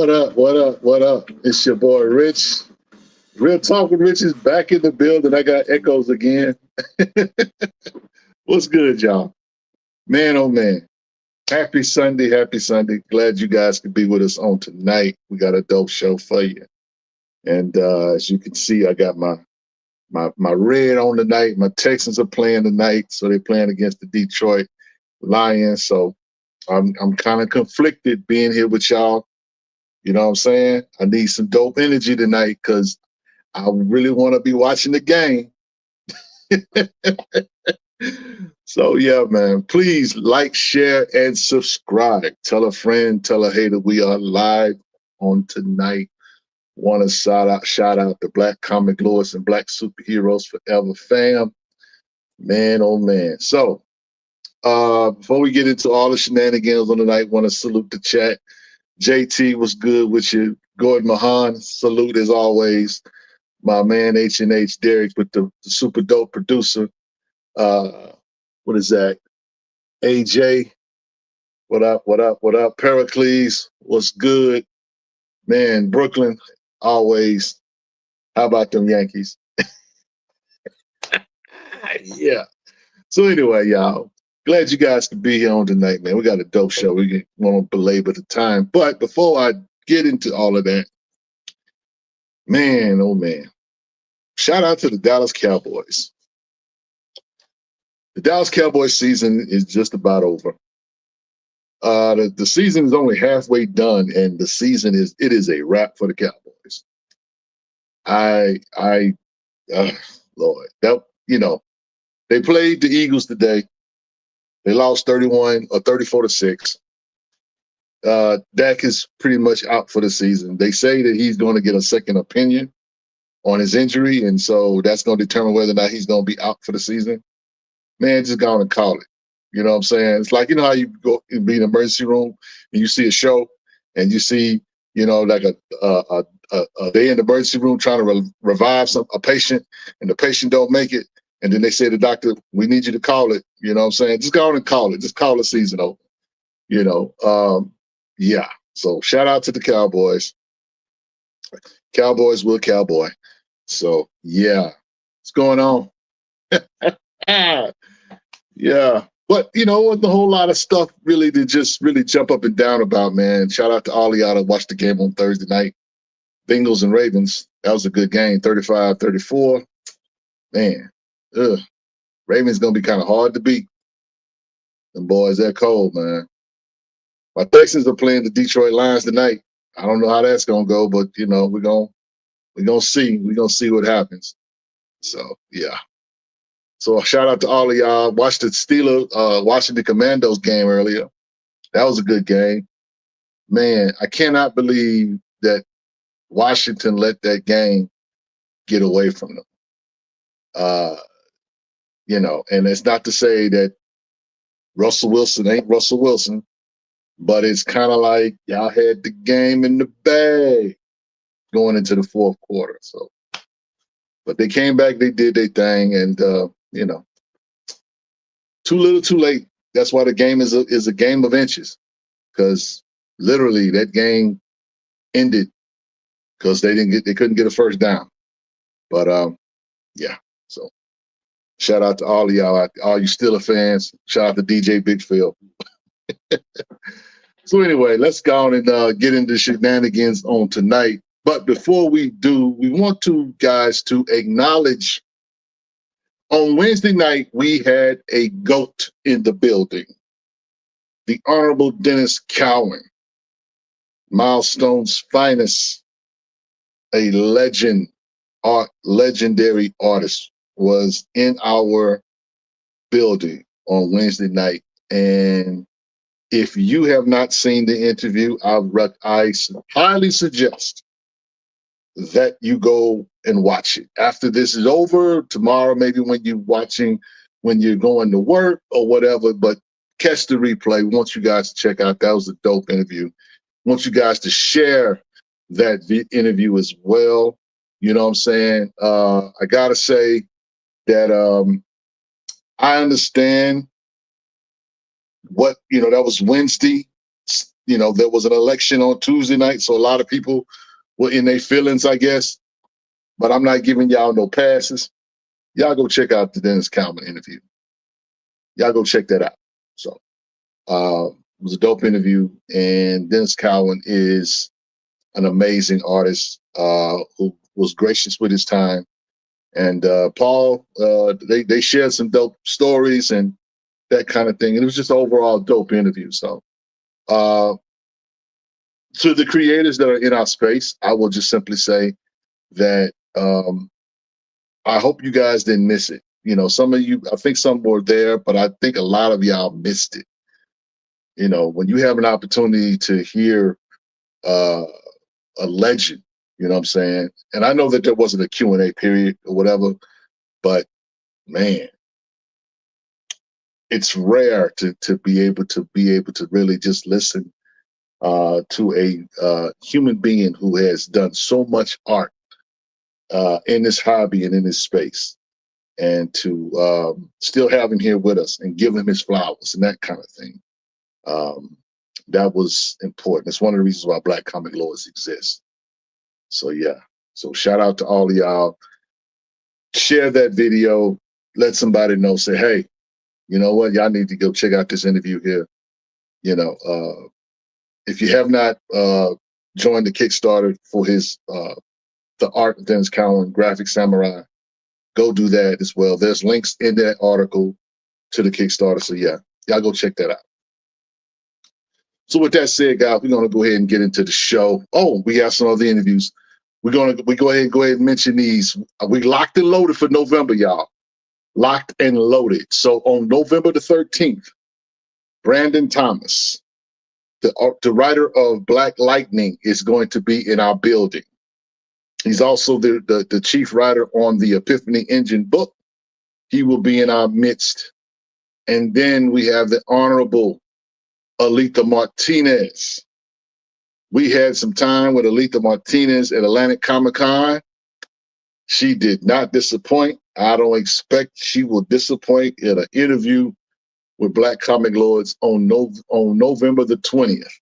What up? What up? What up? It's your boy Rich. Real Talk with Rich is back in the building. I got echoes again. What's good, y'all? Man, oh man. Happy Sunday. Happy Sunday. Glad you guys could be with us on tonight. We got a dope show for you. And as you can see, I got my red on tonight. My Texans are playing tonight, so they're playing against the Detroit Lions. So I'm kind of conflicted being here with y'all. You know what I'm saying? I need some dope energy tonight because I really want to be watching the game. So yeah, man, please like, share, and subscribe. Tell a friend, tell a hater we are live on tonight. Want to shout out the Black Comic Lords and Black Superheroes Forever fam. Man, oh man. So before we get into all the shenanigans on tonight, want to salute the chat. JT was good with you. Gordon Mahan, salute as always. My man H&H Derek with the super dope producer. What is that? AJ, what up, what up, what up? Pericles, what's good? Man, Brooklyn, always. How about them Yankees? Yeah. So anyway, y'all, glad you guys could be here on tonight, man. We got a dope show. We won't belabor the time. But before I get into all of that, man, oh man, shout out to the Dallas Cowboys. The Dallas Cowboys season is just about over. The season is only halfway done, and the season is a wrap for the Cowboys. Lord, that they played the Eagles today. They lost 31 or 34-6. Dak is pretty much out for the season. They say that he's going to get a second opinion on his injury, and so that's going to determine whether or not he's going to be out for the season. Man, just go on and call it. You know what I'm saying? It's like, you know how you go and be in the emergency room and you see a show and you see, like they in the emergency room trying to revive a patient and the patient don't make it. And then they say to the doctor, we need you to call it. You know what I'm saying? Just go on and call it. Just call the season over. Yeah. So shout out to the Cowboys. Cowboys will cowboy. So yeah, what's going on? Yeah. But, wasn't a whole lot of stuff really to just really jump up and down about, man. Shout out to all of y'all that watched the game on Thursday night. Bengals and Ravens. That was a good game, 35-34. Man, Ravens going to be kind of hard to beat. Them boys, they're cold, man. My Texans are playing the Detroit Lions tonight. I don't know how that's going to go, but, we're going to see. We're going to see what happens. So, yeah. So shout out to all of y'all. Watched the Washington Commandos game earlier. That was a good game. Man, I cannot believe that Washington let that game get away from them. And it's not to say that Russell Wilson ain't Russell Wilson, but it's kind of like y'all had the game in the bag going into the fourth quarter. So, but they came back, they did their thing, and too little, too late. That's why the game is a game of inches, because literally that game ended because they couldn't get a first down. But yeah. So shout out to all of y'all, all you Steelers fans. Shout out to DJ Big Phil. So anyway, let's go on and get into shenanigans on tonight. But before we do, we want to guys to acknowledge. On Wednesday night, we had a GOAT in the building, the Honorable Dennis Cowan, Milestone's finest, a legendary artist, was in our building on Wednesday night. And if you have not seen the interview, I highly suggest that you go and watch it. After this is over, tomorrow, maybe when you're going to work or whatever, but catch the replay. We want you guys to check out. That was a dope interview. We want you guys to share that interview as well. You know what I'm saying? I got to say that I understand what, that was Wednesday. you know, there was an election on Tuesday night, so a lot of people were in their feelings, I guess. But I'm not giving y'all no passes. Y'all go check out the Dennis Cowan interview. Y'all go check that out. So it was a dope interview, and Dennis Cowan is an amazing artist who was gracious with his time. And Paul, they shared some dope stories and that kind of thing. And it was just an overall dope interview. So to the creators that are in our space, I will just simply say that I hope you guys didn't miss it. You know, some of you, I think some were there, but I think a lot of y'all missed it. You know, when you have an opportunity to hear a legend, you know what I'm saying? And I know that there wasn't a Q&A period or whatever, but man, it's rare to be able to really just listen to a human being who has done so much art in this hobby and in this space, and to still have him here with us and give him his flowers and that kind of thing. That was important. It's one of the reasons why Black Comic Lords exists. So yeah. So shout out to all of y'all. Share that video. Let somebody know. Say, hey, you know what? Y'all need to go check out this interview here. You know, if you have not joined the Kickstarter for his the Art of Dennis Cowan Graphic Samurai, go do that as well. There's links in that article to the Kickstarter. So yeah, y'all go check that out. So with that said, guys, we're gonna go ahead and get into the show. Oh, we have some other interviews. We go ahead and mention these. We locked and loaded for November, y'all. Locked and loaded. So on November the 13th, Brandon Thomas, the writer of Black Lightning, is going to be in our building. He's also the chief writer on the Epiphany Engine book. He will be in our midst. And then we have the Honorable Aletha Martinez. We had some time with Aletha Martinez at Atlantic Comic-Con. She did not disappoint. I don't expect she will disappoint in an interview with Black Comic Lords on November the 20th.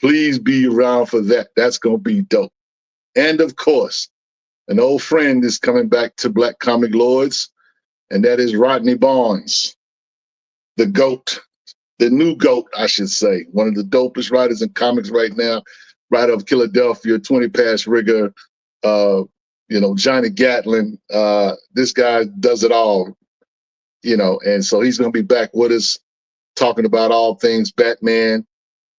Please be around for that. That's going to be dope. And of course, an old friend is coming back to Black Comic Lords, and that is Rodney Barnes, the GOAT, the new GOAT, I should say. One of the dopest writers in comics right now, writer of Philadelphia, 20 Pass Rigger, you know, Johnny Gatlin. This guy does it all, you know, and so he's going to be back with us talking about all things Batman.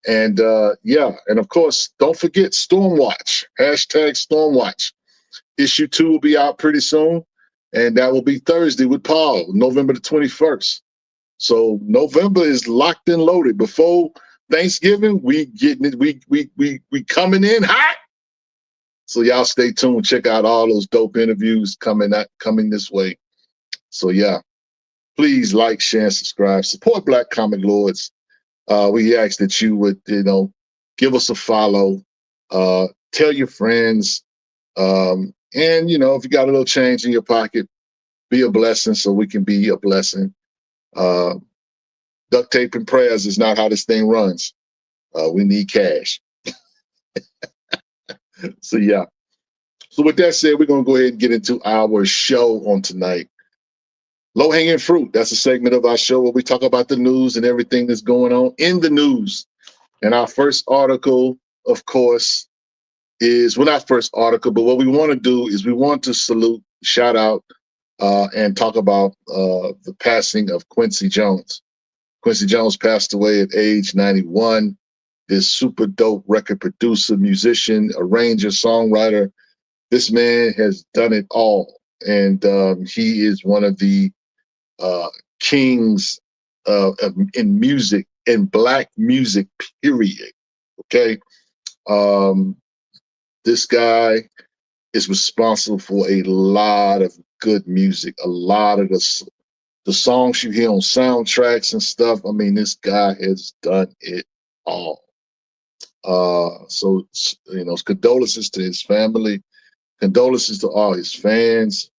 And yeah, and of course, don't forget Stormwatch, #Stormwatch. Issue 2 will be out pretty soon, and that will be Thursday with Paul, November the 21st. So November is locked and loaded. Before Thanksgiving, we getting it, we coming in hot. So y'all stay tuned. Check out all those dope interviews coming this way. So yeah, please like, share, and subscribe. Support Black Comic Lords. We ask that you would, you know, give us a follow, tell your friends, and, you know, if you got a little change in your pocket, be a blessing so we can be a blessing. Duct tape and prayers is not how this thing runs. We need cash. So, yeah. So with that said, we're going to go ahead and get into our show on tonight. Low Hanging Fruit. That's a segment of our show where we talk about the news and everything that's going on in the news. And our first article, of course, is, well, not first article, but what we want to do is we want to salute, shout out, and talk about the passing of Quincy Jones. Quincy Jones passed away at age 91. This super dope record producer, musician, arranger, songwriter. This man has done it all. And he is one of the kings in music, in Black music, period. Okay. This guy is responsible for a lot of good music, a lot of the songs you hear on soundtracks and stuff. I mean, this guy has done it all. So, you know, condolences to his family, condolences to all his fans.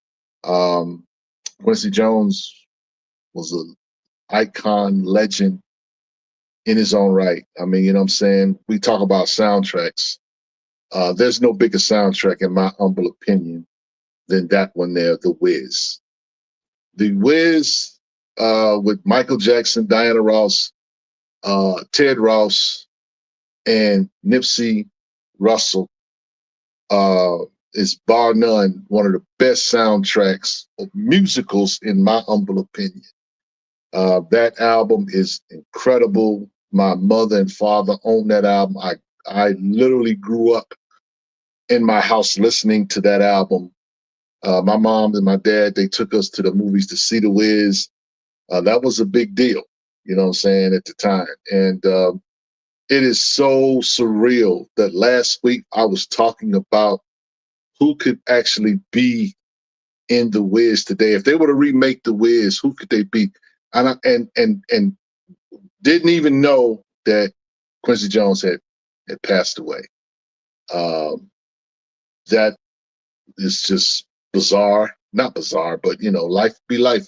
Quincy Jones was an icon, legend in his own right. I mean, you know what I'm saying? We talk about soundtracks. There's no bigger soundtrack, in my humble opinion, than that one there, The Wiz. The Wiz, with Michael Jackson, Diana Ross, Ted Ross, and Nipsey Russell, is bar none one of the best soundtracks of musicals, in my humble opinion. That album is incredible. My mother and father own that album. I literally grew up in my house listening to that album. My mom and my dad, they took us to the movies to see The Wiz. That was a big deal, you know what I'm saying, at the time. And it is so surreal that last week I was talking about who could actually be in The Wiz today. If they were to remake The Wiz, who could they be? And didn't even know that Quincy Jones had passed away. That is just bizarre. Not bizarre, but you know, life be life.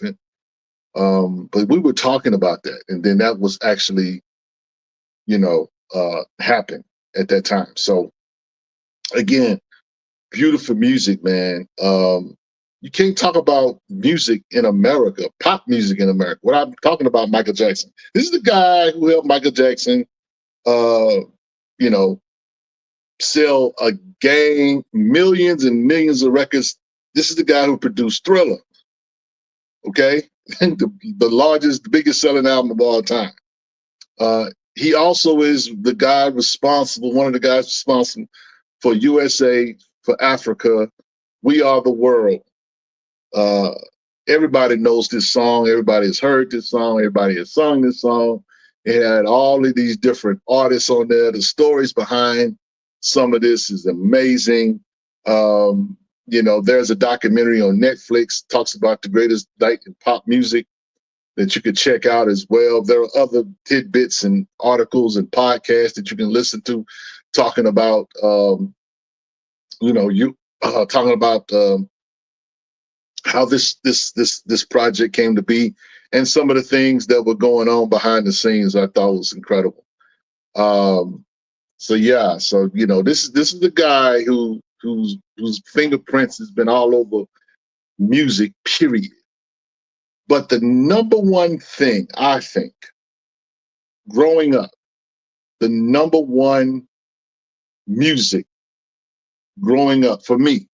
But we were talking about that, and then that was actually, you know, happened at that time. So again, beautiful music, man. You can't talk about music in America, pop music in America. What I'm talking about, Michael Jackson. This is the guy who helped Michael Jackson, you know, sell a gang, millions and millions of records. This is the guy who produced Thriller, okay? the largest, the biggest selling album of all time. He also is the guy responsible, one of the guys responsible for USA, for Africa, We Are the World. Everybody knows this song. Everybody has heard this song. Everybody has sung this song. It had all of these different artists on there. The stories behind some of this is amazing. You know, there's a documentary on Netflix, talks about the greatest night in pop music, that you could check out as well. There are other tidbits and articles and podcasts that you can listen to talking about, you know, talking about how this project came to be, and some of the things that were going on behind the scenes. I thought was incredible. So yeah, so you know, this is the guy whose fingerprints has been all over music, period. But the number one thing I think, growing up, the number one music growing up for me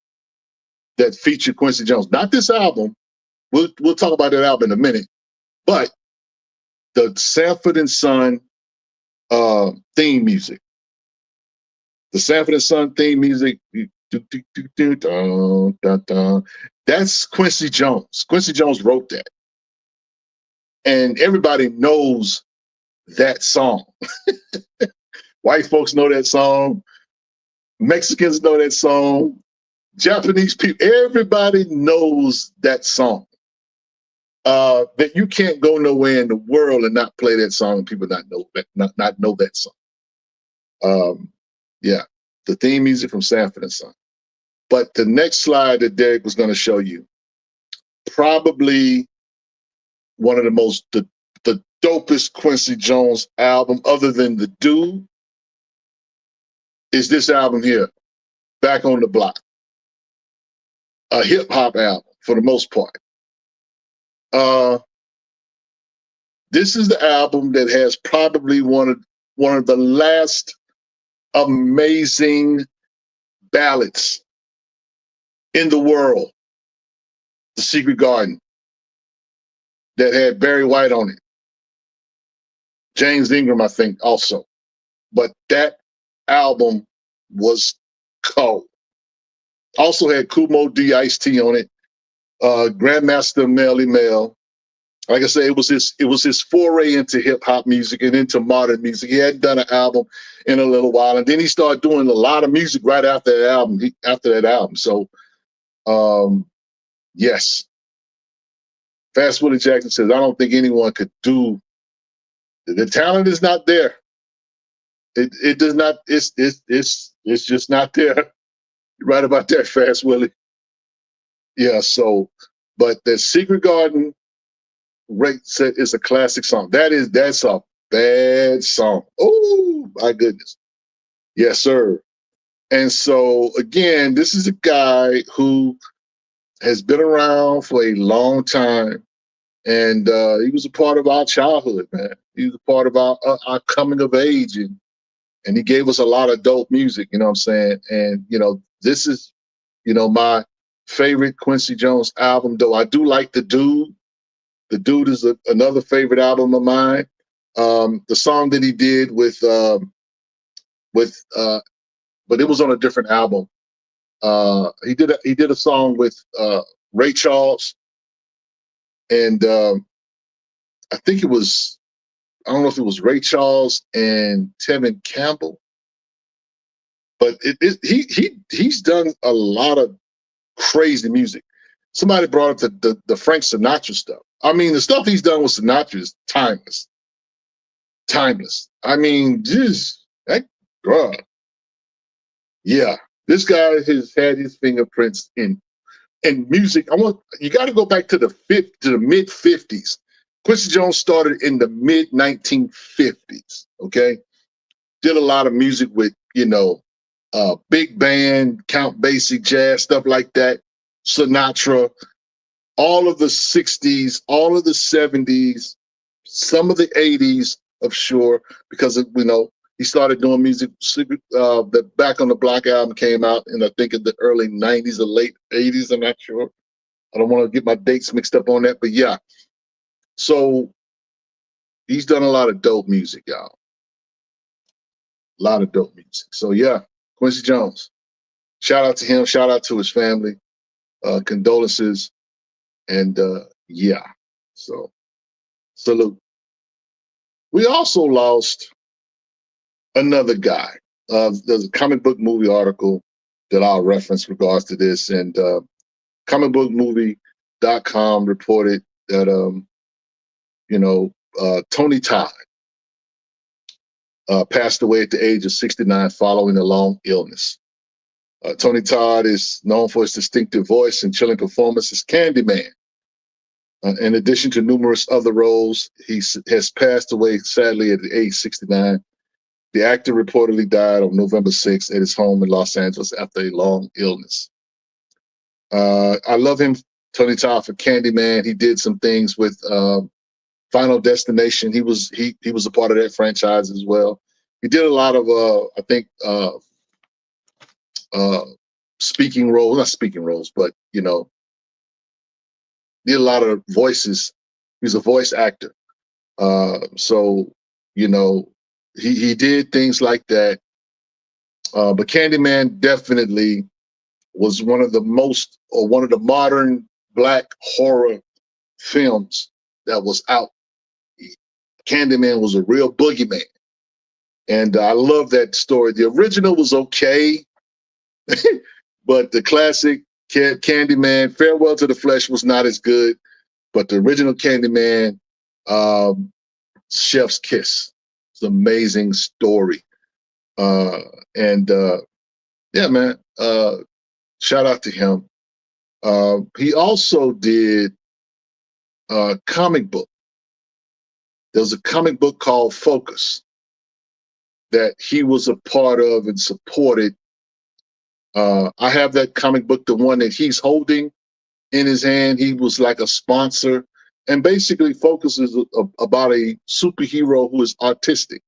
that featured Quincy Jones, not this album. We'll talk about that album in a minute, but the Sanford and Son theme music. The Sanford and Son theme music. That's Quincy Jones. Quincy Jones wrote that. And everybody knows that song. White folks know that song. Mexicans know that song. Japanese people, everybody knows that song. That you can't go nowhere in the world and not play that song and people not know that song. Yeah, the theme music from Sanford and Son. But the next slide that Derek was going to show you, probably one of the dopest Quincy Jones album, other than The Dude, is this album here, Back on the Block. A hip hop album for the most part. This is the album that has probably one of the last amazing ballads in the world, The Secret Garden, that had Barry White on it. James Ingram, I think, also. But that album was cold. Also had Kumo D, Ice-T on it. Grandmaster Melly Mel. Like I said, it was his foray into hip hop music and into modern music. He hadn't done an album in a little while, and then he started doing a lot of music right after that album. So, yes, Fast Willie Jackson says, I don't think anyone could do. The talent is not there. It does not. It's just not there. You're right about that, Fast Willie. Yeah. So, but the Secret Garden, Ray said, is a classic song. That's a bad song. Oh, my goodness. Yes, sir. And so, again, this is a guy who has been around for a long time. And he was a part of our childhood, man. He was a part of our coming of age. And he gave us a lot of dope music, you know what I'm saying? And, this is, my favorite Quincy Jones album, though I do like The Dude. The Dude is another favorite album of mine. The song that he did but it was on a different album. He did a song with Ray Charles, and I think I don't know if it was Ray Charles and Tevin Campbell, but he's done a lot of crazy music. Somebody brought up the Frank Sinatra stuff. I mean, the stuff he's done with Sinatra is timeless. Timeless. I mean, just that, bruh. Yeah, this guy has had his fingerprints in music. You got to go back to the mid '50s. Quincy Jones started in the mid 1950s. Okay, did a lot of music with big band, Count Basie, jazz, stuff like that. Sinatra, all of the '60s, all of the '70s, some of the '80s, of sure, because he started doing music. The Back on the Block album came out in I think in the early '90s or late '80s. I'm not sure. I don't want to get my dates mixed up on that, but yeah. So he's done a lot of dope music, y'all. A lot of dope music. So yeah, Quincy Jones. Shout out to him. Shout out to his family. Condolences. And yeah. So salute. We also lost another guy. There's a comic book movie article that I'll reference regards to this, and comicbookmovie.com reported that Tony Todd passed away at the age of 69 following a long illness. Tony Todd is known for his distinctive voice and chilling performance as Candyman. In addition to numerous other roles, he has passed away sadly at the age 69. The actor reportedly died on November 6th at his home in Los Angeles after a long illness. I love him, Tony Todd, for Candyman. He did some things with Final Destination. He was a part of that franchise as well. He did a lot of I think speaking roles, not speaking roles, but did a lot of voices. He's a voice actor. So he did things like that. But Candyman definitely was one of the modern Black horror films that was out. Candyman was a real boogeyman. And I love that story. The original was okay, but the classic Candyman, Farewell to the Flesh, was not as good. But the original Candyman, Chef's Kiss, it's an amazing story. Yeah, man, shout out to him. He also did a comic book. There was a comic book called Focus that he was a part of and supported. I have that comic book, the one that he's holding in his hand. He was like a sponsor, and basically focuses about a superhero who is autistic.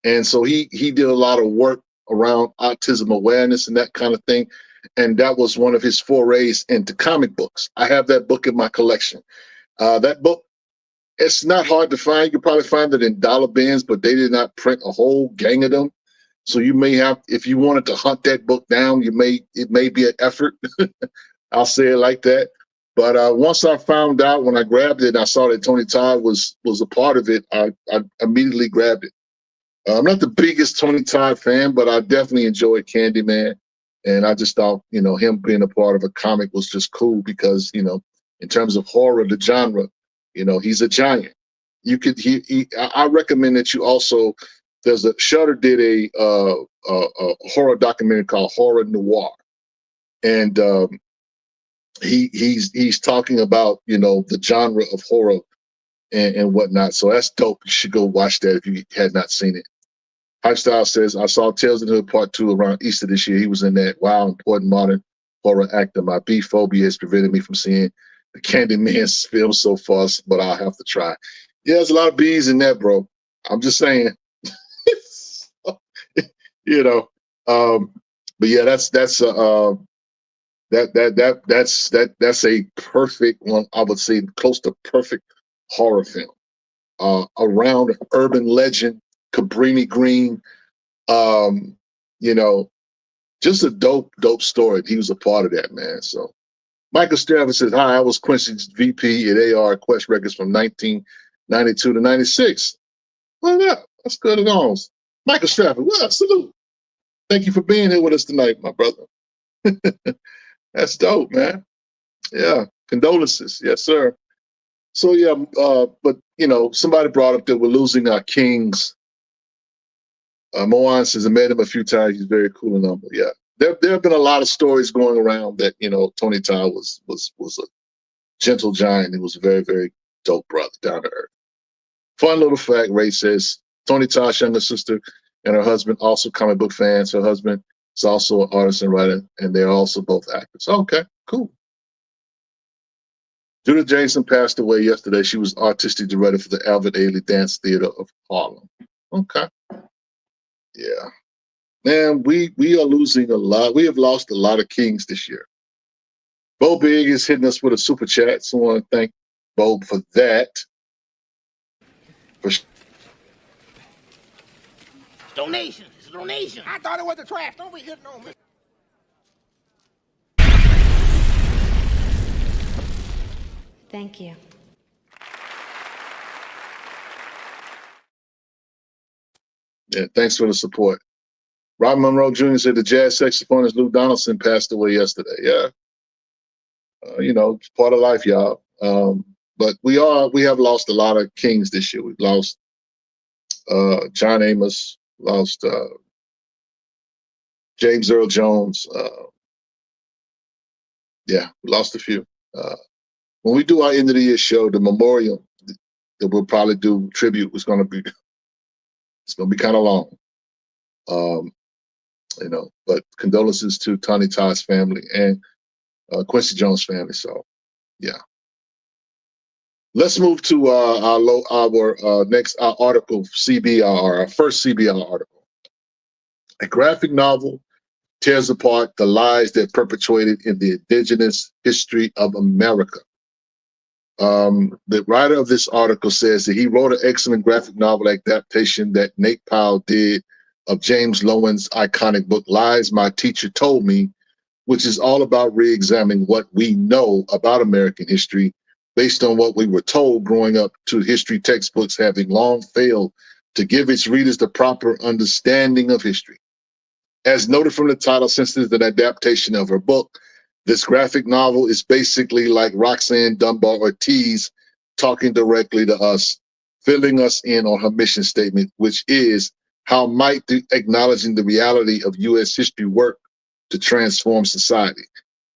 And so he did a lot of work around autism awareness and that kind of thing. And that was one of his forays into comic books. I have that book in my collection. That book, it's not hard to find. You can probably find it in dollar bins, but they did not print a whole gang of them. So you may have, if you wanted to hunt that book down, it may be an effort. I'll say it like that. But once I found out, when I grabbed it, and I saw that Tony Todd was a part of it, I immediately grabbed it. I'm not the biggest Tony Todd fan, but I definitely enjoyed Candyman. And I just thought, him being a part of a comic was just cool because, in terms of horror, the genre, he's a giant. I recommend that you also, Shudder did a horror documentary called Horror Noir. And he's talking about, the genre of horror and whatnot. So that's dope. You should go watch that if you had not seen it. Lifestyle says, I saw Tales of the Hood Part 2 around Easter this year. He was in that. Wow, important modern horror actor. My B phobia has prevented me from seeing the Candyman film so far, but I'll have to try. Yeah, there's a lot of B's in that, bro. I'm just saying. you know, but yeah, that's a perfect one. I would say close to perfect horror film. Around urban legend, Cabrini Green, you know, just a dope story. He was a part of that, man. So Michael Stravis says, hi, I was Quincy's VP at AR Quest Records from 1992 to 96. Well, yeah, that's good as almost. Michael Stravis, well, salute. Thank you for being here with us tonight, my brother. That's dope, man. Yeah, condolences. Yes, sir. So, yeah, but, you know, somebody brought up that we're losing our kings. Moan says, I met him a few times. He's very cool and humble. Yeah. There have been a lot of stories going around that, you know, Tony Todd was a gentle giant. He was a very, very dope brother, down to earth. Fun little fact, Ray says, Tony Todd's younger sister and her husband, also comic book fans. Her husband is also an artist and writer, and they're also both actors. Okay, cool. Judith Jameson passed away yesterday. She was artistic director for the Albert Ailey Dance Theater of Harlem. Okay. Yeah. Man, we are losing a lot. We have lost a lot of kings this year. Bo Big is hitting us with a super chat. So I want to thank Bo for that. Donation. It's a donation. I thought it was the trash. Don't be hitting on me. Thank you. Yeah, thanks for the support. Rob Monroe Jr. said the jazz saxophonist Lou Donaldson passed away yesterday. Yeah. You know, it's part of life, y'all. But we have lost a lot of kings this year. We've lost John Amos, lost James Earl Jones. Yeah, we lost a few. When we do our end of the year show, the memorial that we'll probably do tribute was going to be kind of long. You know, but condolences to Tony Todd's family and Quincy Jones' family. So, yeah. Let's move to our next article, CBR, our first CBR article. A graphic novel tears apart the lies that perpetuated in the indigenous history of America. The writer of this article says that he wrote an excellent graphic novel adaptation that Nate Powell did of James Lowen's iconic book, Lies My Teacher Told Me, which is all about re-examining what we know about American history based on what we were told growing up to history textbooks having long failed to give its readers the proper understanding of history. As noted from the title, since it's an adaptation of her book, this graphic novel is basically like Roxanne Dunbar Ortiz talking directly to us, filling us in on her mission statement, which is how might acknowledging the reality of U.S. history work to transform society?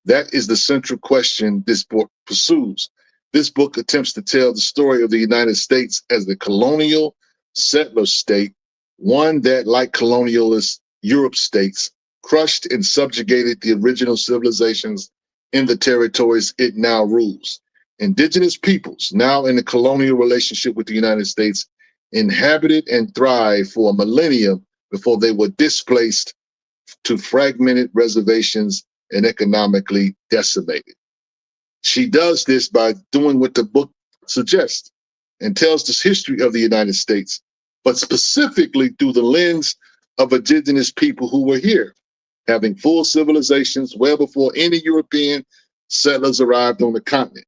That is the central question this book pursues. This book attempts to tell the story of the United States as the colonial settler state, one that, like colonialist Europe states, crushed and subjugated the original civilizations in the territories it now rules. Indigenous peoples, now in a colonial relationship with the United States, inhabited and thrived for a millennium before they were displaced to fragmented reservations and economically decimated. She does this by doing what the book suggests and tells this history of the United States, but specifically through the lens of indigenous people who were here, having full civilizations well before any European settlers arrived on the continent.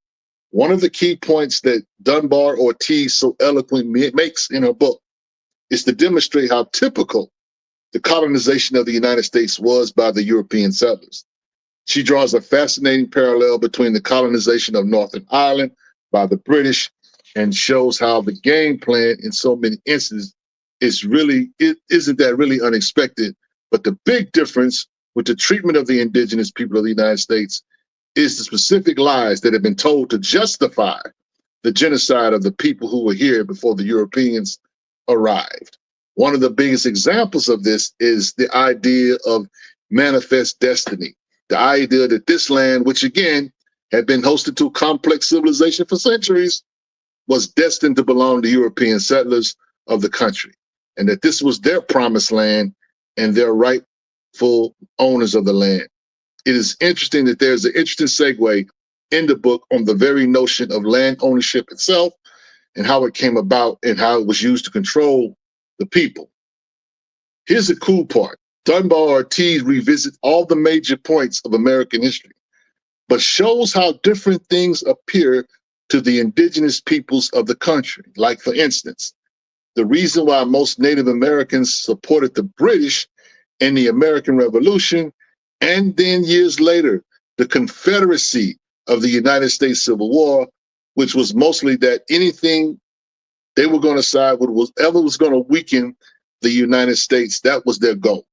One of the key points that Dunbar Ortiz so eloquently makes in her book is to demonstrate how typical the colonization of the United States was by the European settlers. She draws a fascinating parallel between the colonization of Northern Ireland by the British and shows how the game plan in so many instances isn't that really unexpected. But the big difference with the treatment of the indigenous people of the United States is the specific lies that have been told to justify the genocide of the people who were here before the Europeans arrived. One of the biggest examples of this is the idea of manifest destiny, the idea that this land, which again had been hosted to a complex civilization for centuries, was destined to belong to European settlers of the country, and that this was their promised land and their rightful owners of the land. It is interesting that there's an interesting segue in the book on the very notion of land ownership itself and how it came about and how it was used to control the people. Here's the cool part. Dunbar Ortiz revisits all the major points of American history, but shows how different things appear to the indigenous peoples of the country. Like, for instance, the reason why most Native Americans supported the British in the American Revolution, and then years later, the Confederacy of the United States Civil War, which was mostly that anything they were going to side with, whatever was going to weaken the United States, that was their goal.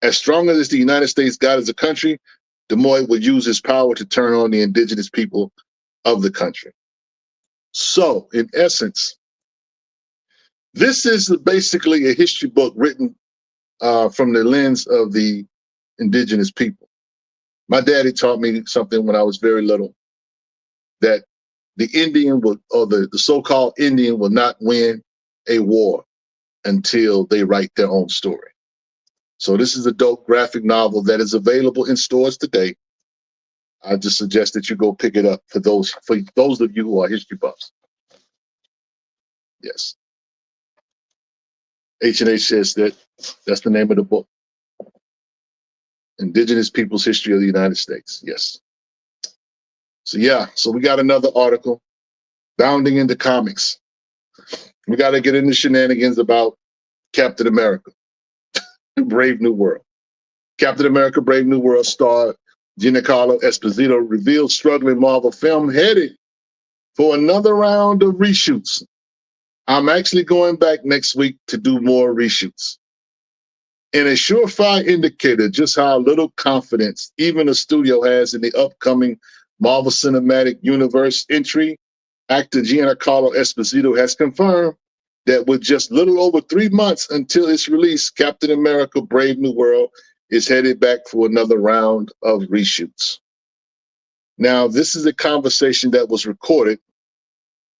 As strong as the United States got as a country, the more it would use his power to turn on the indigenous people of the country. So, in essence, this is basically a history book written from the lens of the indigenous people. My daddy taught me something when I was very little, that the Indian will, or the so-called Indian will not win a war until they write their own story. So this is a dope graphic novel that is available in stores today. I just suggest that you go pick it up for those of you who are history buffs. Yes. H&H says that's the name of the book. Indigenous People's History of the United States. Yes. So yeah, so we got another article, bounding into comics. We got to get into shenanigans about Captain America, Brave New World. Captain America, Brave New World star Giancarlo Esposito revealed struggling Marvel film headed for another round of reshoots. I'm actually going back next week to do more reshoots. And a surefire indicator just how little confidence even the studio has in the upcoming Marvel Cinematic Universe entry, actor Giancarlo Esposito has confirmed that with just little over 3 months until its release, Captain America Brave New World is headed back for another round of reshoots. Now, this is a conversation that was recorded,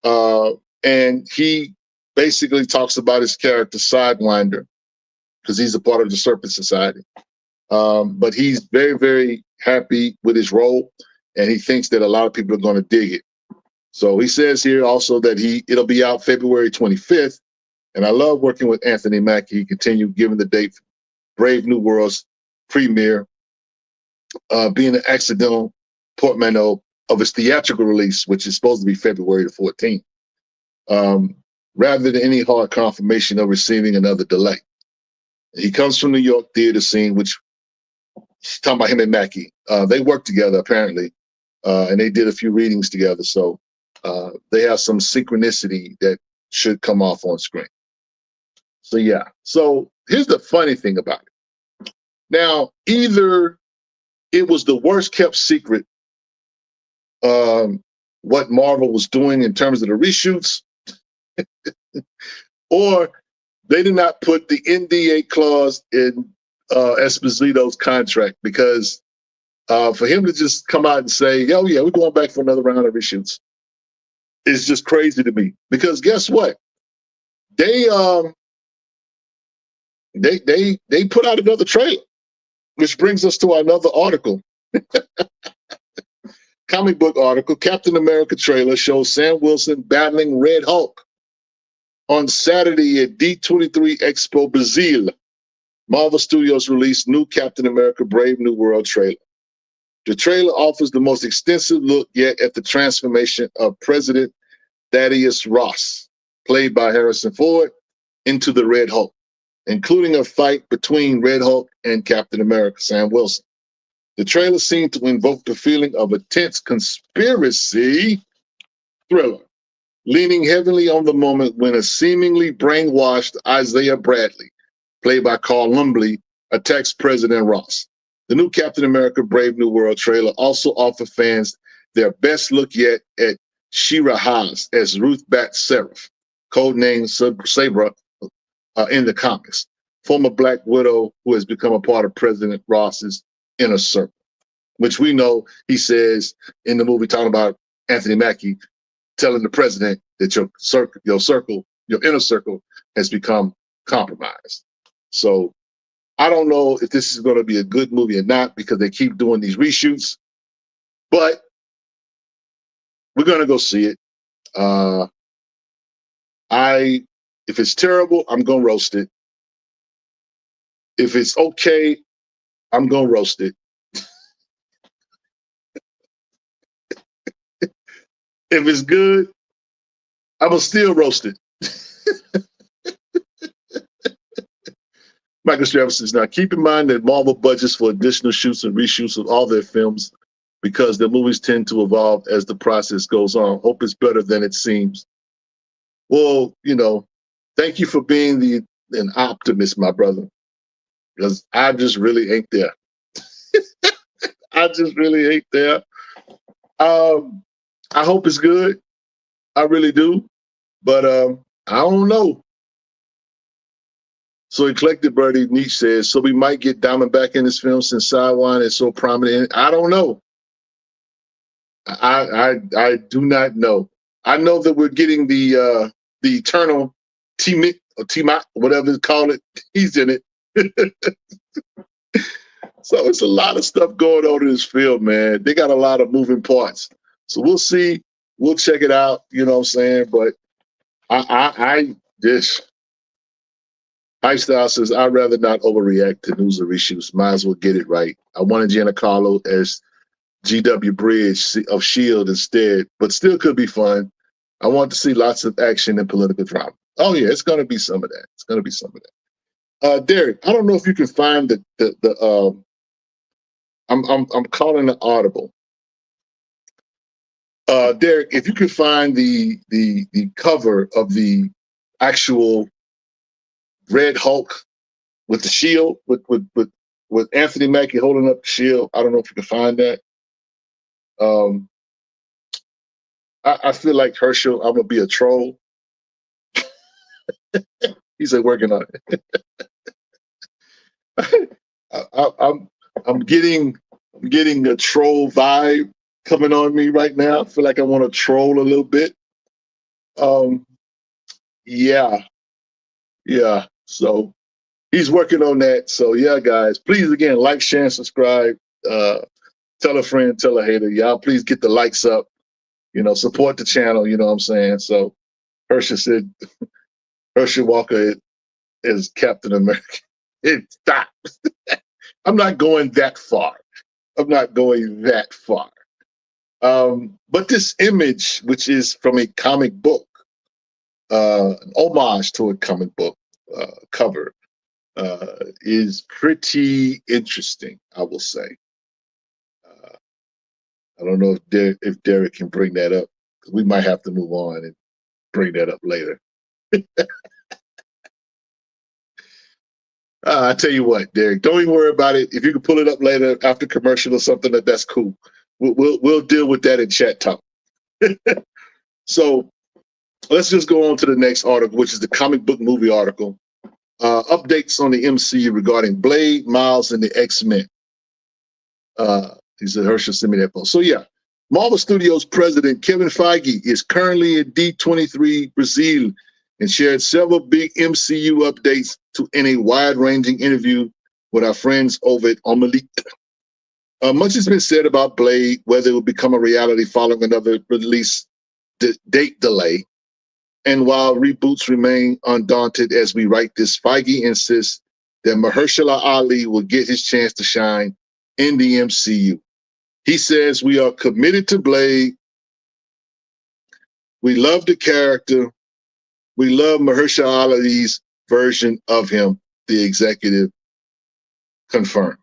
and he basically talks about his character Sidewinder, because he's a part of the Serpent Society. But he's very, very happy with his role, and he thinks that a lot of people are going to dig it. So he says here also that it'll be out February 25th, and I love working with Anthony Mackie. He continued giving the date for Brave New World's premiere, being an accidental portmanteau of its theatrical release, which is supposed to be February the 14th, rather than any hard confirmation of receiving another delay. He comes from New York theater scene, which he's talking about him and Mackie. They worked together apparently, and they did a few readings together. So they have some synchronicity that should come off on screen. So yeah. So here's the funny thing about it. Now, either it was the worst kept secret, what Marvel was doing in terms of the reshoots, or they did not put the NDA clause in Esposito's contract, because for him to just come out and say, "Oh yeah, we're going back for another round of reshoots," is just crazy to me. Because guess what? They put out another trailer, which brings us to another article. Comic book article. Captain America trailer shows Sam Wilson battling Red Hulk on Saturday at D23 Expo Brazil. Marvel Studios released new Captain America Brave New World trailer. The trailer offers the most extensive look yet at the transformation of President Thaddeus Ross, played by Harrison Ford, into the Red Hulk, including a fight between Red Hulk and Captain America, Sam Wilson. The trailer seemed to invoke the feeling of a tense conspiracy thriller, leaning heavily on the moment when a seemingly brainwashed Isaiah Bradley, played by Carl Lumbly, attacks President Ross. The new Captain America Brave New World trailer also offers fans their best look yet at Shira Haas as Ruth Bat Seraph, codenamed Sabra in the comics, former Black Widow who has become a part of President Ross's inner circle, which we know he says in the movie talking about Anthony Mackie telling the president that your inner circle has become compromised. So I don't know if this is going to be a good movie or not because they keep doing these reshoots, but we're going to go see it. If it's terrible, I'm going to roast it. If it's okay, I'm going to roast it. If it's good, I'm going to still roast it. Michael Stravis says, now keep in mind that Marvel budgets for additional shoots and reshoots of all their films because their movies tend to evolve as the process goes on. Hope it's better than it seems. Well, thank you for being an optimist, my brother, because I just really ain't there. I just really ain't there. I hope it's good. I really do. But I don't know. So Eclectic Birdie Nietzsche says, so we might get Diamond back in this film since Sidewinder is so prominent. I don't know. I do not know. I know that we're getting the eternal T-Mick or T-Mac, whatever you call it. He's in it. So it's a lot of stuff going on in this film, man. They got a lot of moving parts. So we'll see. We'll check it out. You know what I'm saying? But Lifestyle says, I'd rather not overreact to news or reshoots. Might as well get it right. I wanted Giancarlo as GW Bridge of S.H.I.E.L.D. instead, but still could be fun. I want to see lots of action and political drama. Oh, yeah, it's going to be some of that. It's going to be some of that. Derek, I don't know if you can find I'm calling it audible. Derek, if you could find the cover of the actual Red Hulk with the shield, with Anthony Mackie holding up the shield. I don't know if you can find that. I feel like Herschel, I'm gonna be a troll. He's working on it. I'm getting a troll vibe coming on me right now. I feel like I want to troll a little bit. Yeah. So he's working on that. So yeah, guys, please again like, share, and subscribe. Tell a friend, tell a hater. Y'all please get the likes up. Support the channel. You know what I'm saying? So Herschel said, Herschel Walker is Captain America. Stop. I'm not going that far. But this image, which is from a comic book, an homage to a comic book cover, is pretty interesting, I will say. I don't know if Derek can bring that up. We might have to move on and bring that up later. I tell you what, Derek, don't even worry about it. If you can pull it up later after commercial or something, that's cool. We'll deal with that in chat talk. So let's just go on to the next article, which is the comic book movie article. Updates on the MCU regarding Blade, Miles, and the X-Men. He said, Herschel, send me that post. So yeah, Marvel Studios president Kevin Feige is currently in D23 Brazil and shared several big MCU updates in a wide-ranging interview with our friends over at Omelette. Much has been said about Blade, whether it will become a reality following another release date delay. And while reboots remain undaunted as we write this, Feige insists that Mahershala Ali will get his chance to shine in the MCU. He says, we are committed to Blade. We love the character. We love Mahershala Ali's version of him, the executive confirmed.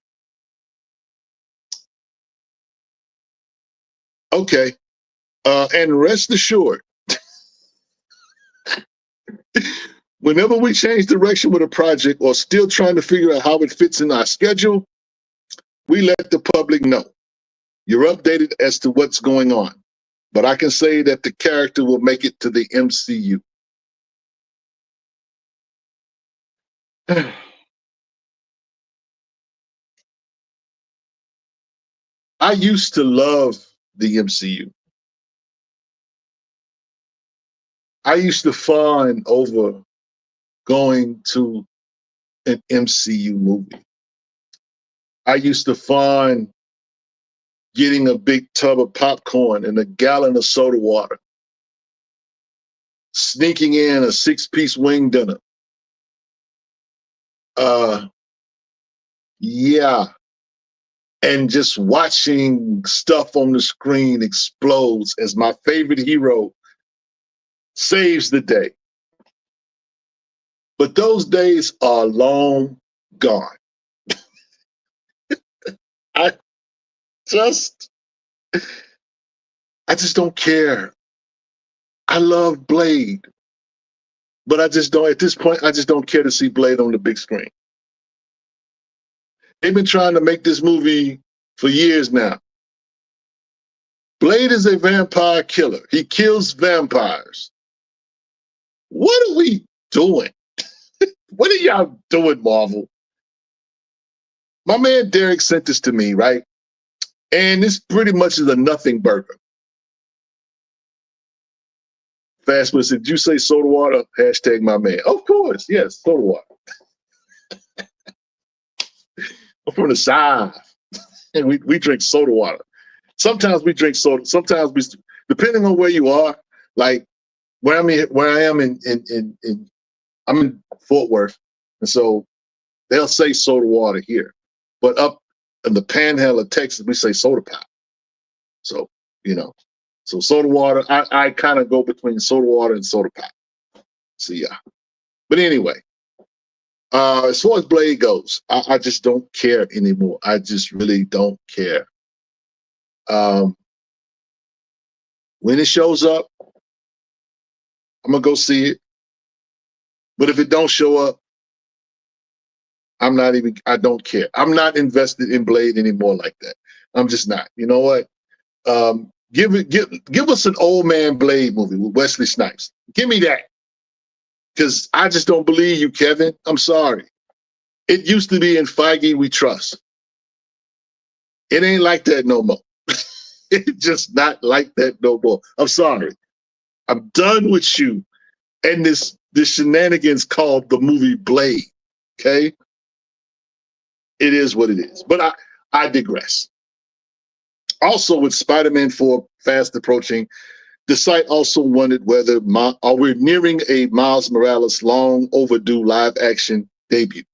Okay. And rest assured, whenever we change direction with a project or still trying to figure out how it fits in our schedule, we let the public know. You're updated as to what's going on. but I can say that the character will make it to the MCU. I used to love the MCU. I used to fawn over going to an MCU movie. I used to fawn getting a big tub of popcorn and a gallon of soda water, sneaking in a 6-piece wing dinner. Yeah. And just watching stuff on the screen explodes as my favorite hero saves the day. But those days are long gone. I just don't care. I love Blade, but I just don't, at this point, I just don't care to see Blade on the big screen. They've been trying to make this movie for years now. Blade is a vampire killer. He kills vampires. What are we doing? What are y'all doing, Marvel? My man Derek sent this to me, right? And this pretty much is a nothing burger. Fastman said, did you say soda water? Hashtag my man. Of course, yes, soda water. I'm from the South, and we drink soda water. Sometimes we drink soda. Sometimes we, depending on where you are, like where I am in I'm in Fort Worth, and so they'll say soda water here, but up in the Panhandle of Texas, we say soda pop. So so soda water. I kind of go between soda water and soda pop. So yeah, but anyway. As far as Blade goes, I just don't care anymore. I just really don't care. When it shows up, I'm gonna go see it. But if it don't show up, I don't care. I'm not invested in Blade anymore like that. I'm just not. You know what? Give us an old man Blade movie with Wesley Snipes. Give me that. Because I just don't believe you, Kevin. I'm sorry. It used to be in Feige we trust. It ain't like that no more. It's just not like that no more. I'm sorry. I'm done with you and this shenanigans called the movie Blade. Okay? It is what it is. But I digress. Also, with Spider-Man 4 fast approaching, the site also wondered whether are we nearing a Miles Morales long overdue live action debut.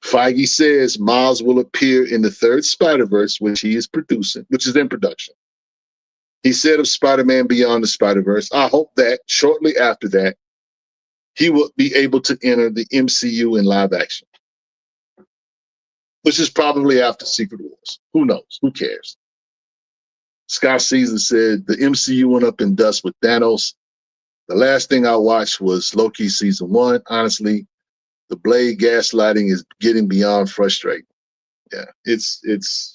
Feige says Miles will appear in the third Spider-Verse, which he is producing, which is in production. He said of Spider-Man Beyond the Spider-Verse, I hope that shortly after that, he will be able to enter the MCU in live action, which is probably after Secret Wars. Who knows? Who cares? Scott Caesar said the MCU went up in dust with Thanos. The last thing I watched was Loki season 1. Honestly, the Blade gaslighting is getting beyond frustrating. Yeah, it's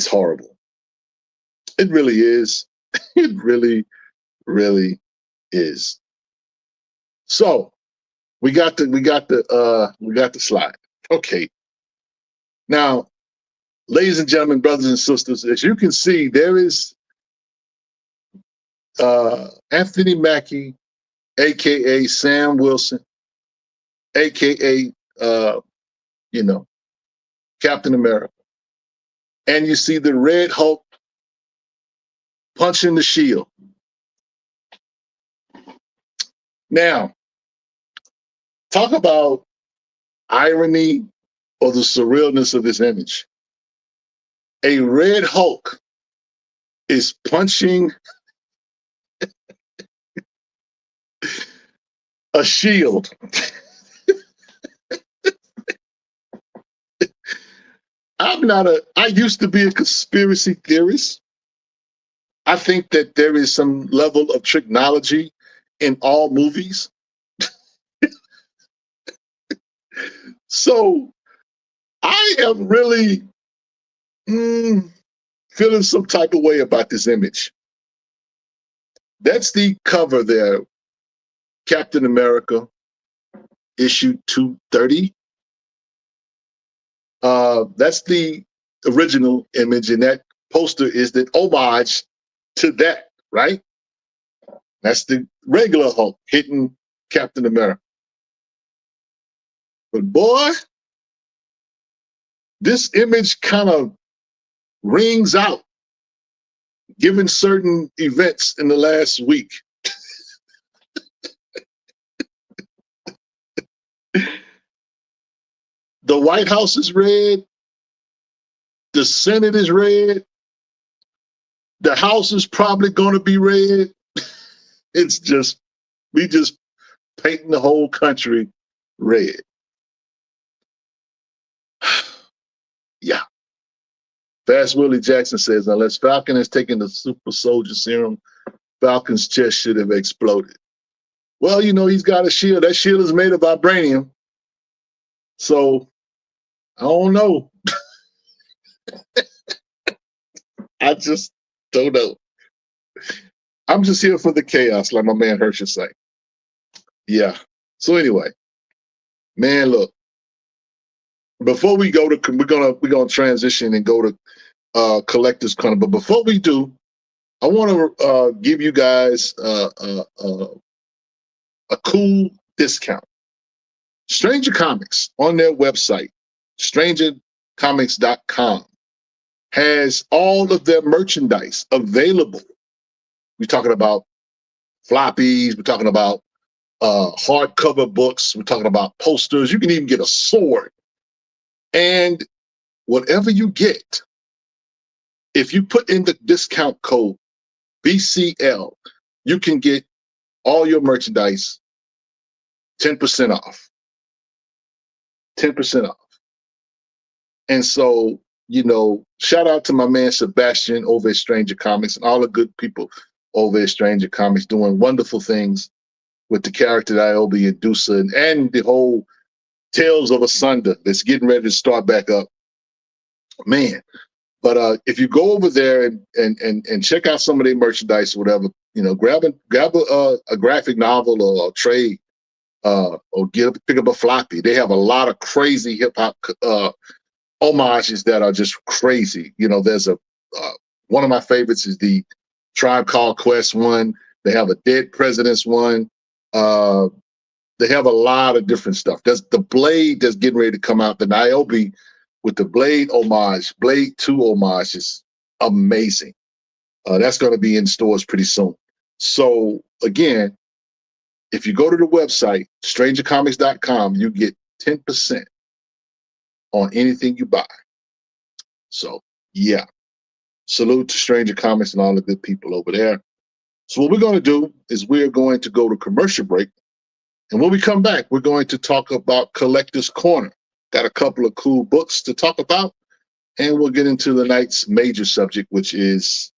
horrible. It really is. It really, really is. So we got the slide. Okay. Now, ladies and gentlemen, brothers and sisters, as you can see, there is Anthony Mackie, aka Sam Wilson, aka Captain America. And you see the Red Hulk punching the shield. Now, talk about irony or the surrealness of this image. A Red Hulk is punching a shield. I used to be a conspiracy theorist. I think that there is some level of technology in all movies. So I am really feeling some type of way about this image. That's the cover there, Captain America, issue 230. That's the original image, and that poster is the homage to that, right? That's the regular Hulk hitting Captain America. But boy, this image kind of rings out given certain events in the last week. The White House is red. The Senate is red. The House is probably going to be red. It's just, we just painting the whole country red. Yeah. Fast Willie Jackson says, unless Falcon has taken the super soldier serum, Falcon's chest should have exploded. Well, you know, he's got a shield. That shield is made of vibranium. So, I don't know. I just don't know. I'm just here for the chaos, like my man Hersh is saying. Yeah. So anyway, man, look. Before we go to, we're gonna transition and go to Collector's Corner. But before we do, I want to give you guys a cool discount. Stranger Comics on their website, strangercomics.com, has all of their merchandise available. We're talking about floppies. We're talking about hardcover books. We're talking about posters. You can even get a sword. And whatever you get, if you put in the discount code BCL, you can get all your merchandise 10% off. 10% off. And so, you know, shout out to my man Sebastian over at Stranger Comics and all the good people over at Stranger Comics doing wonderful things with the character Iobi and Dusa and the whole Tales of Asunder that's getting ready to start back up. Man. But if you go over there and check out some of their merchandise or whatever, you know, grab a graphic novel or a trade or pick up a floppy. They have a lot of crazy hip hop homages that are just crazy. You know, there's one of my favorites is the Tribe Called Quest one. They have a Dead Presidents one. They have a lot of different stuff. There's the Blade that's getting ready to come out, the Niobe with the Blade homage, Blade 2 homage is amazing. That's going to be in stores pretty soon. So again, if you go to the website, strangercomics.com, you get 10% on anything you buy. So yeah, salute to Stranger Comics and all the good people over there. So what we're going to do is we're going to go to commercial break. And when we come back, we're going to talk about Collector's Corner. Got a couple of cool books to talk about. And we'll get into the night's major subject, which is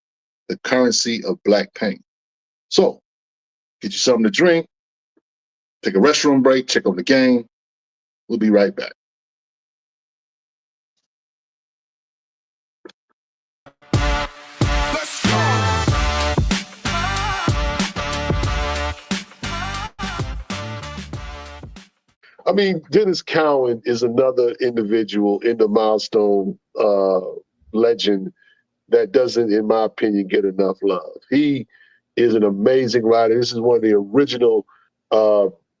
the currency of black paint. So get you something to drink, take a restroom break, check on the game. We'll be right back. I mean, Dennis Cowan is another individual in the Milestone legend that doesn't, in my opinion, get enough love. He is an amazing writer. This is one of the original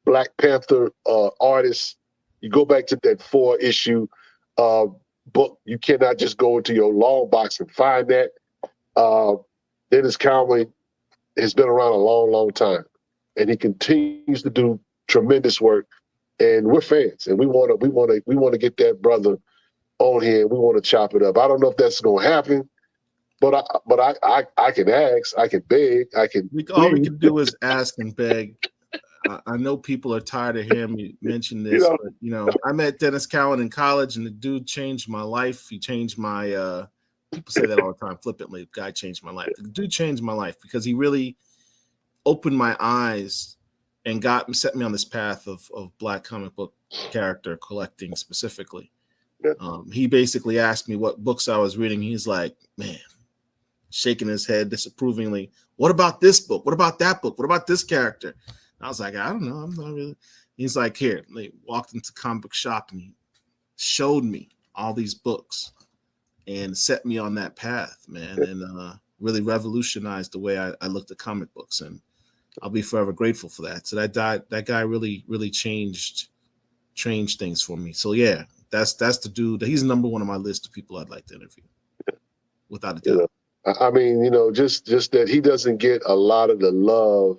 Black Panther artists. You go back to that 4-issue book. You cannot just go into your long box and find that. Dennis Cowan has been around a long, long time, and he continues to do tremendous work. And we're fans, and we want to get that brother on here. We want to chop it up. I don't know if that's going to happen, but I can ask, I can beg, I can. All we can do is ask and beg. I know people are tired of hearing me mention this, but you know, I met Dennis Cowan in college, and the dude changed my life. He changed my. People say that all the time flippantly. The guy changed my life. The dude changed my life because he really opened my eyes and set me on this path of Black comic book character collecting specifically. He basically asked me what books I was reading. He's like, man, shaking his head disapprovingly. What about this book? What about that book? What about this character? I was like, I don't know. I'm not really. He's like, here. They walked into comic book shop and he showed me all these books and set me on that path, man, and really revolutionized the way I looked at comic books, and I'll be forever grateful for that. So that guy really changed things for me. So yeah, that's the dude. He's number one on my list of people I'd like to interview, without a doubt. I mean, just that he doesn't get a lot of the love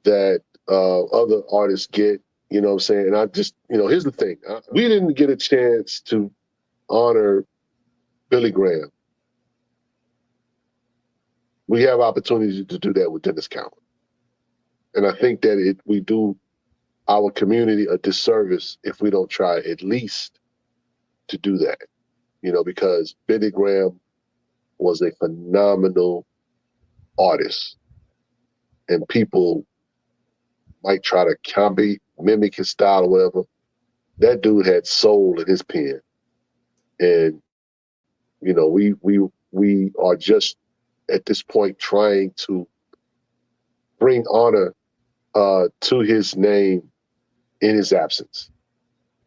that other artists get. You know what I'm saying? And I just, here's the thing: we didn't get a chance to honor Billy Graham. We have opportunities to do that with Dennis Cowan. And I think that we do our community a disservice if we don't try at least to do that, because Billy Graham was a phenomenal artist, and people might try to copy, mimic his style or whatever. That dude had soul in his pen, and we are just at this point trying to bring honor to his name in his absence.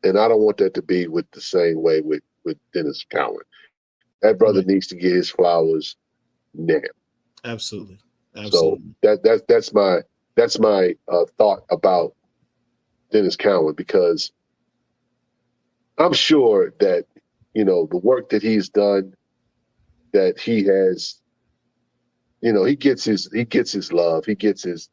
And I don't want that to be with the same way with Dennis Cowan. That brother needs to get his flowers now. Absolutely. So that's my thought about Dennis Cowan, because I'm sure that the work that he's done, that he has, he gets his love, he gets his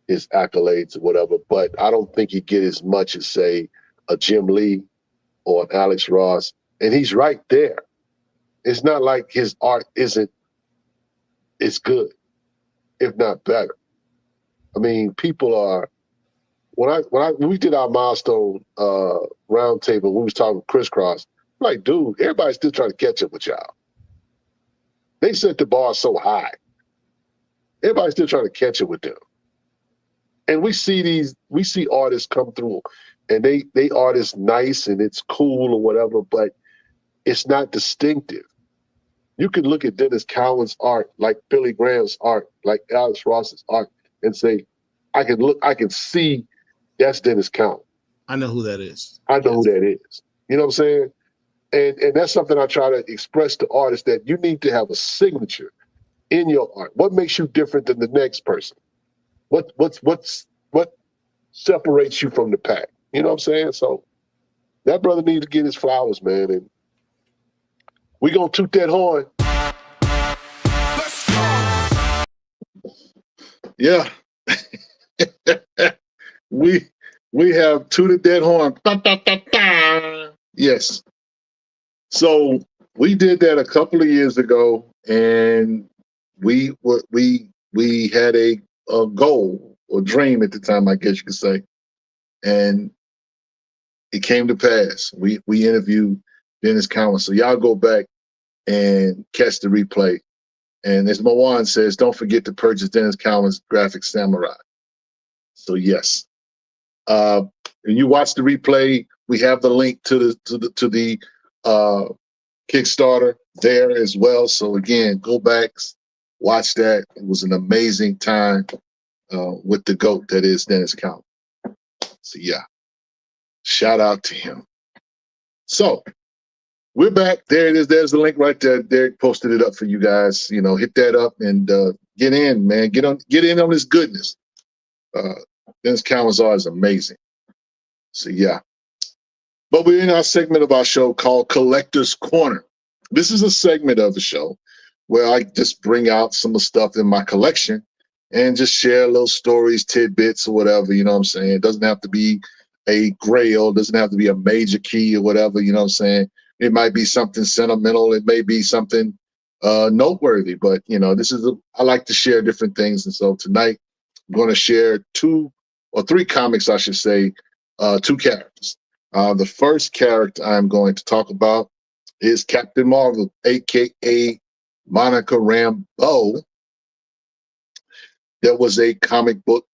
accolades or whatever, but I don't think he get as much as, say, a Jim Lee or an Alex Ross. And he's right there. It's not like his art isn't as good, if not better. I mean, people are, when we did our milestone roundtable, we was talking Crisscross, I'm like, dude, everybody's still trying to catch up with y'all. They set the bar so high. Everybody's still trying to catch up with them. And we see artists come through, and they artists nice and it's cool or whatever, but it's not distinctive. You can look at Dennis Cowan's art, like Billy Graham's art, like Alex Ross's art, and say, I can see that's Dennis Cowan. I know who that is. I know who that is. You know what I'm saying? And that's something I try to express to artists, that you need to have a signature in your art. What makes you different than the next person? What separates you from the pack? You know what I'm saying? So that brother needs to get his flowers, man. And we gonna toot that horn. Yeah. we have tooted that horn. Yes. So we did that a couple of years ago, and we had a goal or dream at the time, I guess you could say, and it came to pass. We interviewed Dennis Cowan. So y'all go back and catch the replay. And as Mawan says, don't forget to purchase Dennis Cowan's Graphic Samurai. So yes, and you watch the replay. We have the link to the Kickstarter there as well. So again, go back, watch that. It was an amazing time with the GOAT that is Dennis Cowan. So yeah, shout out to him. So we're back. There it is. There's the link right there. Derek posted it up for you guys. Hit that up and get in, man. Get in on this goodness. Dennis Cowan's art is amazing. So yeah. But we're in our segment of our show called Collector's Corner. This is a segment of the show where I just bring out some of the stuff in my collection and just share little stories, tidbits, or whatever, you know what I'm saying? It doesn't have to be a grail, it doesn't have to be a major key or whatever, you know what I'm saying? It might be something sentimental, it may be something noteworthy, but I like to share different things. And so tonight I'm going to share 2 or 3 comics, I should say, 2 characters. The first character I'm going to talk about is Captain Marvel, aka Monica Rambeau. There was a comic book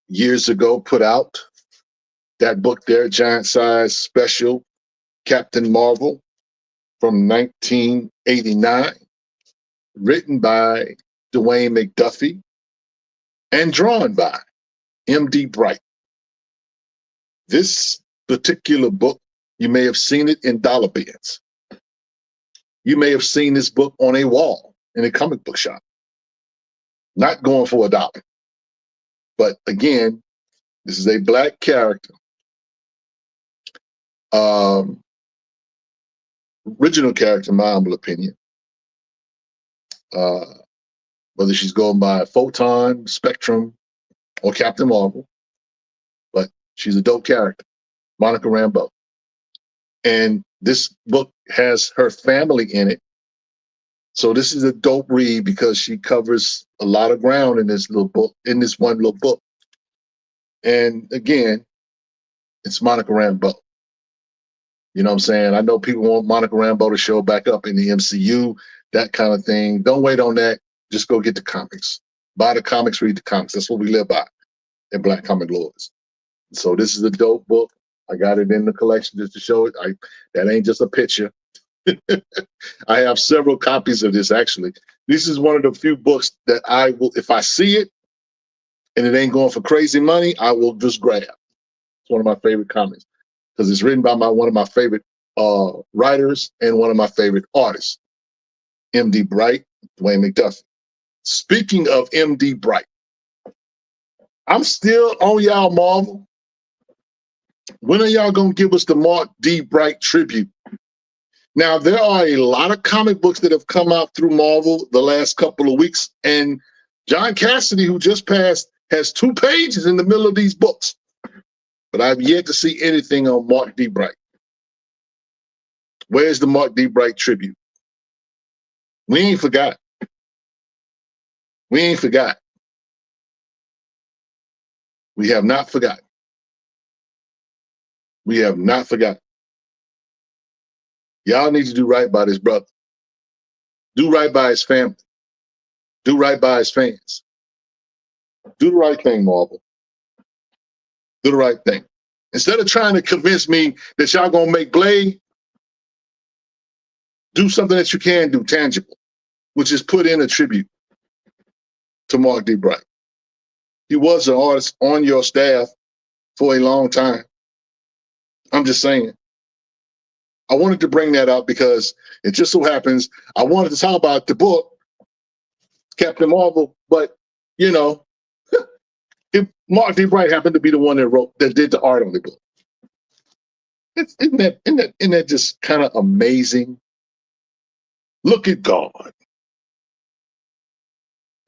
years ago put out. That book there, giant size special, Captain Marvel from 1989. written by Dwayne McDuffie, and drawn by M.D. Bright. This particular book, you may have seen it in dollar bins. You may have seen this book on a wall in a comic book shop. Not going for $1. But again, this is a Black character. Original character, in my humble opinion. Whether she's going by Photon, Spectrum, or Captain Marvel. But she's a dope character, Monica Rambeau. And this book has her family in it. So this is a dope read because she covers a lot of ground in this little book, in this one little book. And again, it's Monica Rambeau. You know what I'm saying? I know people want Monica Rambeau to show back up in the MCU, that kind of thing. Don't wait on that. Just go get the comics. Buy the comics, read the comics. That's what we live by in Black Comic Lords. So this is a dope book. I got it in the collection just to show it. That ain't just a picture. I have several copies of this, actually. This is one of the few books that I will, if I see it and it ain't going for crazy money, I will just grab. It's one of my favorite comics because it's written by one of my favorite writers and one of my favorite artists, M.D. Bright, Dwayne McDuffie. Speaking of M.D. Bright, I'm still on y'all, Marvel. When are y'all going to give us the Mark D. Bright tribute? Now, there are a lot of comic books that have come out through Marvel the last couple of weeks, and John Cassidy, who just passed, has 2 pages in the middle of these books. But I've yet to see anything on Mark D. Bright. Where's the Mark D. Bright tribute? We ain't forgot. We ain't forgot. We have not forgotten. We have not forgotten. Y'all need to do right by this brother. Do right by his family. Do right by his fans. Do the right thing, Marvel. Do the right thing. Instead of trying to convince me that y'all gonna make Blade, do something that you can do tangible, which is put in a tribute to Mark D. Bright. He was an artist on your staff for a long time. I'm just saying. I wanted to bring that up because it just so happens I wanted to talk about the book, Captain Marvel, but you know, if Mark D. Bright happened to be the one that did the art on the book. Isn't that just kind of amazing? Look at God.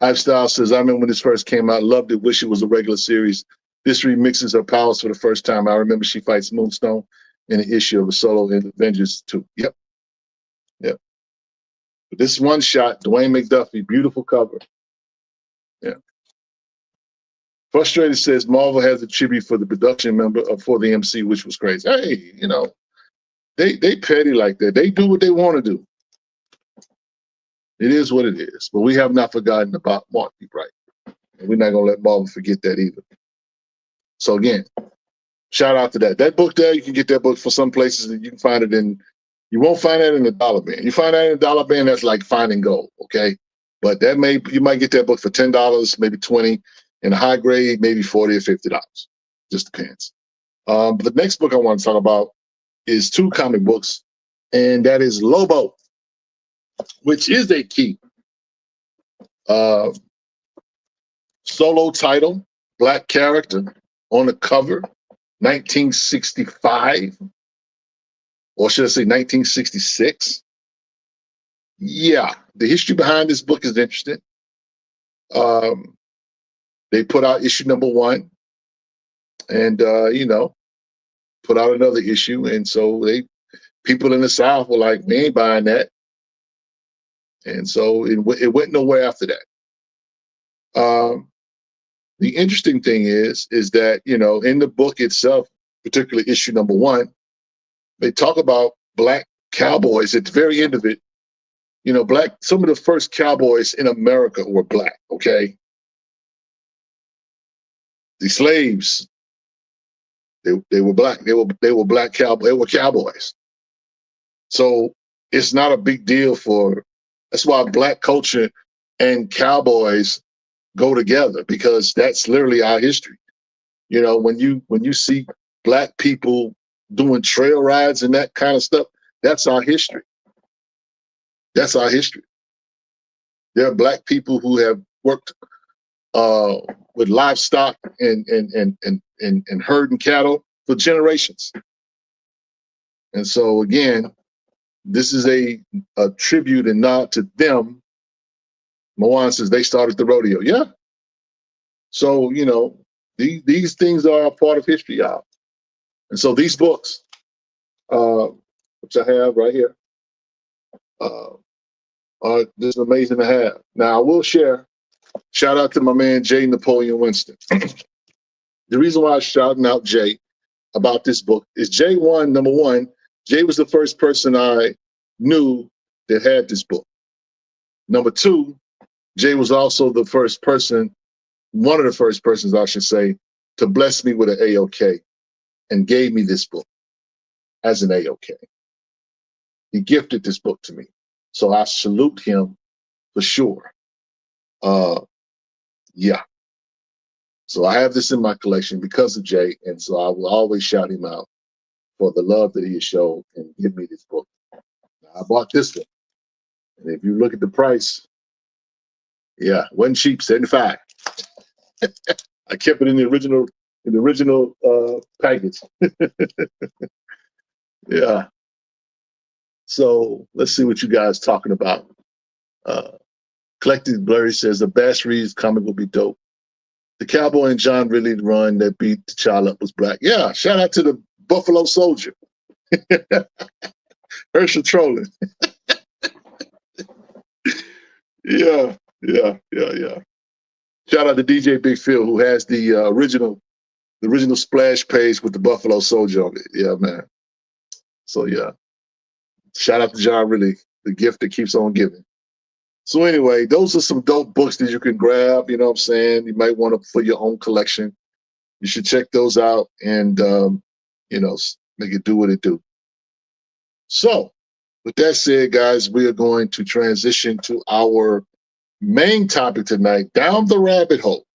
Lifestyle says, I remember when this first came out, loved it, wish it was a regular series. This remixes her powers for the first time. I remember she fights Moonstone in an issue of a solo in Avengers 2. Yep. But this one shot, Dwayne McDuffie, beautiful cover. Yeah. Frustrated says Marvel has a tribute for the production member for the MC, which was crazy. Hey, you know, they petty like that. They do what they want to do. It is what it is. But we have not forgotten about Mark D. Bright. And we're not going to let Marvel forget that either. So again, shout out to that. That book there, you can get that book for some places that you can find it in. You won't find that in the dollar bin. You find that in the dollar bin, that's like finding gold, okay? But you might get that book for $10, maybe $20. In a high grade, maybe $40 or $50. Just depends. But the next book I want to talk about is 2 comic books, and that is Lobo, which is a key solo title, Black character on the cover, 1965, or should I say 1966? Yeah, the history behind this book is interesting. They put out issue number 1 and, put out another issue. And so people in the South were like, we ain't buying that. And so it went nowhere after that. The interesting thing is that, in the book itself, particularly issue number 1, they talk about Black cowboys at the very end of it. Some of the first cowboys in America were Black, okay? The slaves, they were Black. They were Black cowboys. They were cowboys. So it's not a big deal for That's why black culture and cowboys go together, because that's literally our history. You know, when you see black people doing trail rides and that kind of stuff, that's our history. That's our history. There are black people who have worked with livestock and herding cattle for generations. And so again, this is a tribute and nod to them. Moan says they started the rodeo. Yeah. So, you know, these things are a part of history, y'all. And so these books, which I have right here, are just amazing to have. Now, I will share, shout out to my man, Jay Napoleon Winston. The reason why I'm shouting out Jay about this book is number one, Jay was the first person I knew that had this book. Number two, Jay was also the first person, one of the first persons, I should say, to bless me with an AOK and gave me this book as an AOK. He gifted this book to me. So I salute him for sure. Yeah. So I have this in my collection because of Jay, and so I will always shout him out for the love that he has shown and give me this book. Now, I bought this one, and if you look at the price, yeah, wasn't cheap, 75. I kept it in the original package. Yeah. So let's see what you guys talking about. Collected Blurry says the Bass Reeves comic will be dope. The Cowboy and John Ridley run that beat the child up was black. Yeah, shout out to the Buffalo Soldier. Herschel trolling. Yeah. Shout out to DJ Big Phil, who has the original splash page with the Buffalo Soldier on it. Yeah, man. So yeah. Shout out to John Ridley, the gift that keeps on giving. So anyway, those are some dope books that you can grab, you know what I'm saying? You might want to for your own collection. You should check those out and, you know, make it do what it do. So with that said, guys, we are going to transition to our main topic tonight, Down the Rabbit Hole.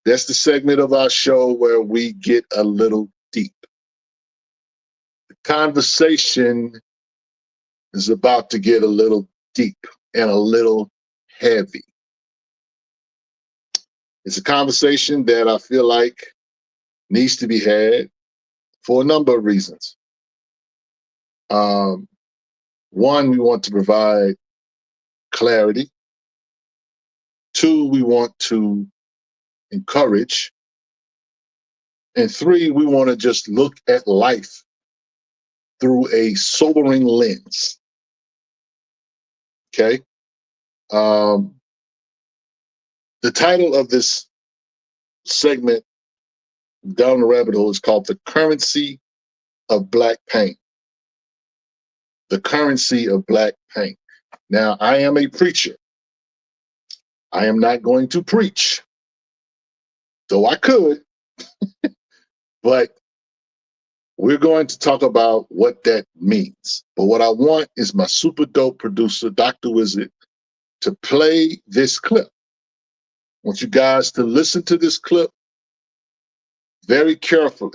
That's the segment of our show where we get a little deep. The conversation is about to get a little deep and a little heavy. It's a conversation that I feel like needs to be had for a number of reasons. One, we want to provide clarity. Two, we want to encourage. And three, we want to just look at life through a sobering lens. Okay? The title of this segment, Down the Rabbit Hole, is called The Currency of Black Pain. The Currency of Black Pain. Now, I am a preacher. I am not going to preach, though I could, but we're going to talk about what that means. But what I want is my super dope producer, Dr. Wizard, to play this clip. I want you guys to listen to this clip very carefully.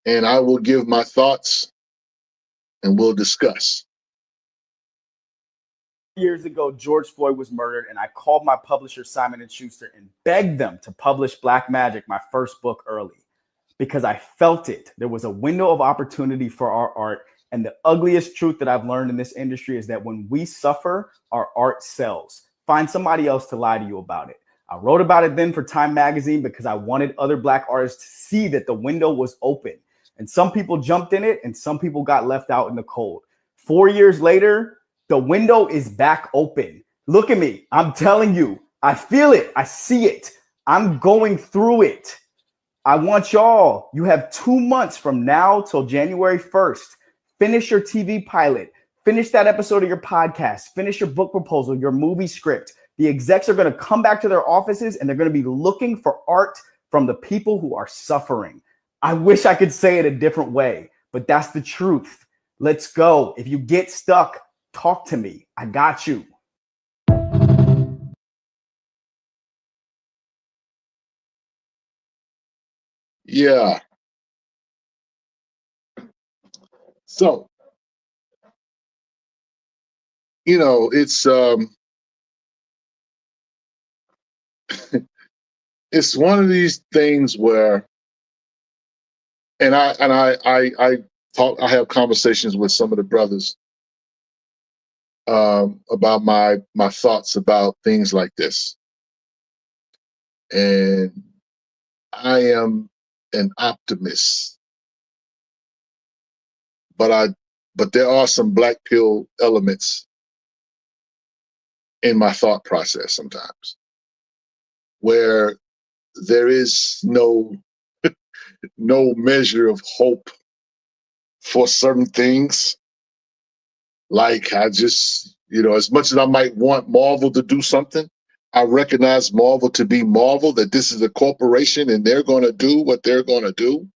And I will give my thoughts and we'll discuss. Years ago, George Floyd was murdered, and I called my publisher, Simon & Schuster, and begged them to publish Black Magic, my first book, early, because I felt it. There was a window of opportunity for our art, and the ugliest truth that I've learned in this industry is that when we suffer, our art sells. Find somebody else to lie to you about it. I wrote about it then for Time Magazine because I wanted other Black artists to see that the window was open. And some people jumped in it, and some people got left out in the cold. 4 years later, the window is back open. Look at me. I'm telling you, I feel it. I see it. I'm going through it. I want y'all, you have 2 months from now till January 1st. Finish your TV pilot. Finish that episode of your podcast. Finish your book proposal, your movie script. The execs are going to come back to their offices and they're going to be looking for art from the people who are suffering. I wish I could say it a different way, but that's the truth. Let's go. If you get stuck, Talk to me. I got you. Yeah. So, it's it's one of these things where, and I have conversations with some of the brothers about my thoughts about things like this, and I am an optimist, but there are some black pill elements in my thought process sometimes, where there is no measure of hope for certain things. Like, I just, as much as I might want Marvel to do something, I recognize Marvel to be Marvel, that this is a corporation and they're going to do what they're going to do.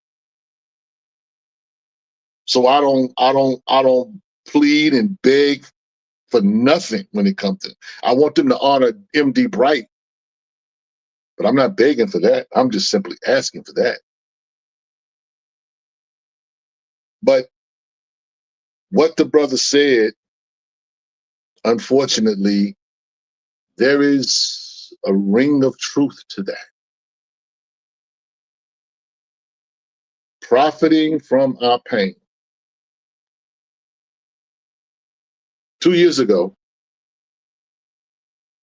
So I don't plead and beg for nothing when it comes to. I want them to honor MD Bright, but I'm not begging for that. I'm just simply asking for that. But what the brother said, unfortunately, there is a ring of truth to that. Profiting from our pain. 2 years ago,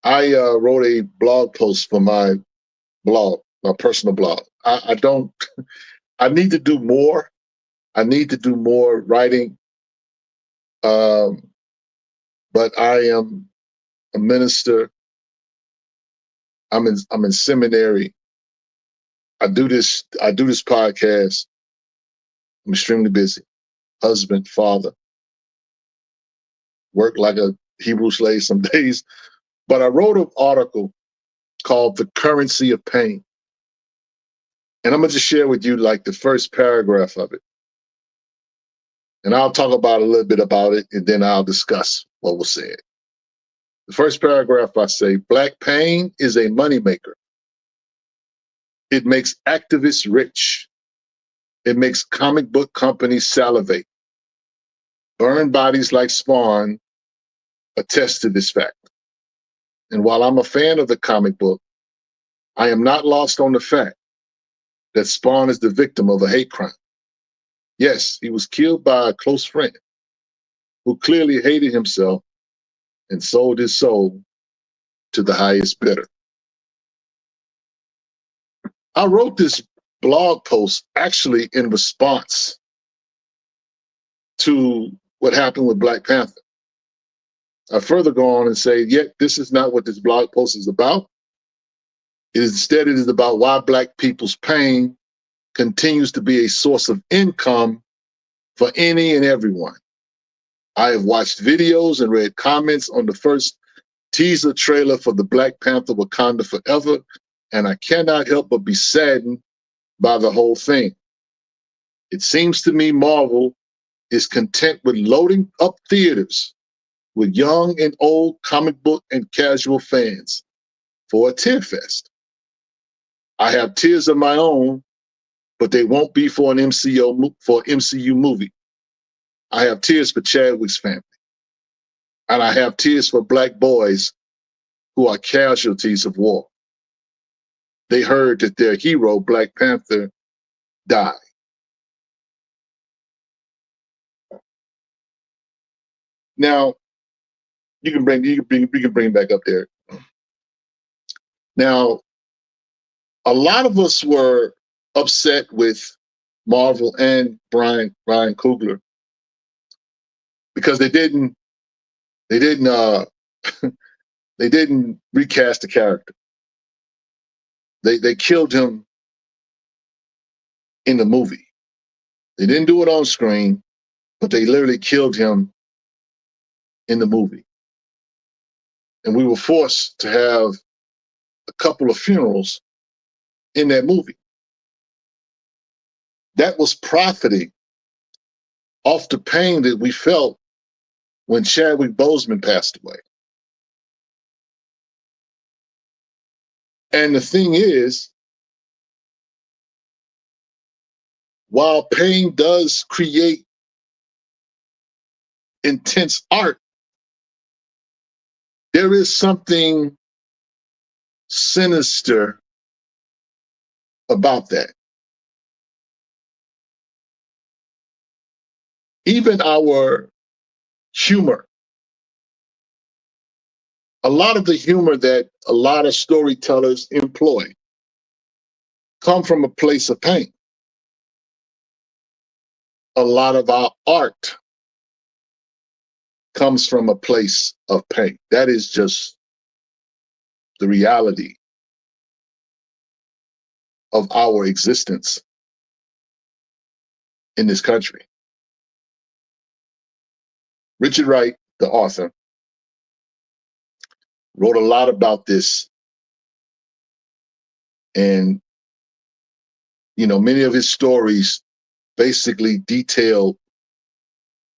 I wrote a blog post for my blog, my personal blog. I need to do more. I need to do more writing. But I am a minister. I'm in seminary. I do this podcast. I'm extremely busy. Husband, father, work like a Hebrew slave some days. But I wrote an article called The Currency of Pain. And I'm going to just share with you like the first paragraph of it. And I'll talk about a little bit about it, and then I'll discuss what was said. The first paragraph, I say, Black pain is a moneymaker. It makes activists rich. It makes comic book companies salivate. Burned bodies like Spawn attest to this fact. And while I'm a fan of the comic book, I am not lost on the fact that Spawn is the victim of a hate crime. Yes, he was killed by a close friend who clearly hated himself and sold his soul to the highest bidder. I wrote this blog post actually in response to what happened with Black Panther. I further go on and say, yet this is not what this blog post is about. Instead, it is about why Black people's pain continues to be a source of income for any and everyone. I have watched videos and read comments on the first teaser trailer for the Black Panther Wakanda Forever, and I cannot help but be saddened by the whole thing. It seems to me Marvel is content with loading up theaters with young and old comic book and casual fans for a tear fest. I have tears of my own, but they won't be for an MCU movie. I have tears for Chadwick's family. And I have tears for Black boys who are casualties of war. They heard that their hero, Black Panther, died. Now, you can bring back up there. Now, a lot of us were upset with Marvel and Ryan Coogler because they didn't they didn't recast the character. They killed him in the movie. They didn't do it on screen, but they literally killed him in the movie. And we were forced to have a couple of funerals in that movie. That was profiting off the pain that we felt when Chadwick Boseman passed away. And the thing is, while pain does create intense art, there is something sinister about that. Even our humor, a lot of the humor that a lot of storytellers employ come from a place of pain. A lot of our art comes from a place of pain. That is just the reality of our existence in this country. Richard Wright, the author, wrote a lot about this. And, you know, many of his stories basically detail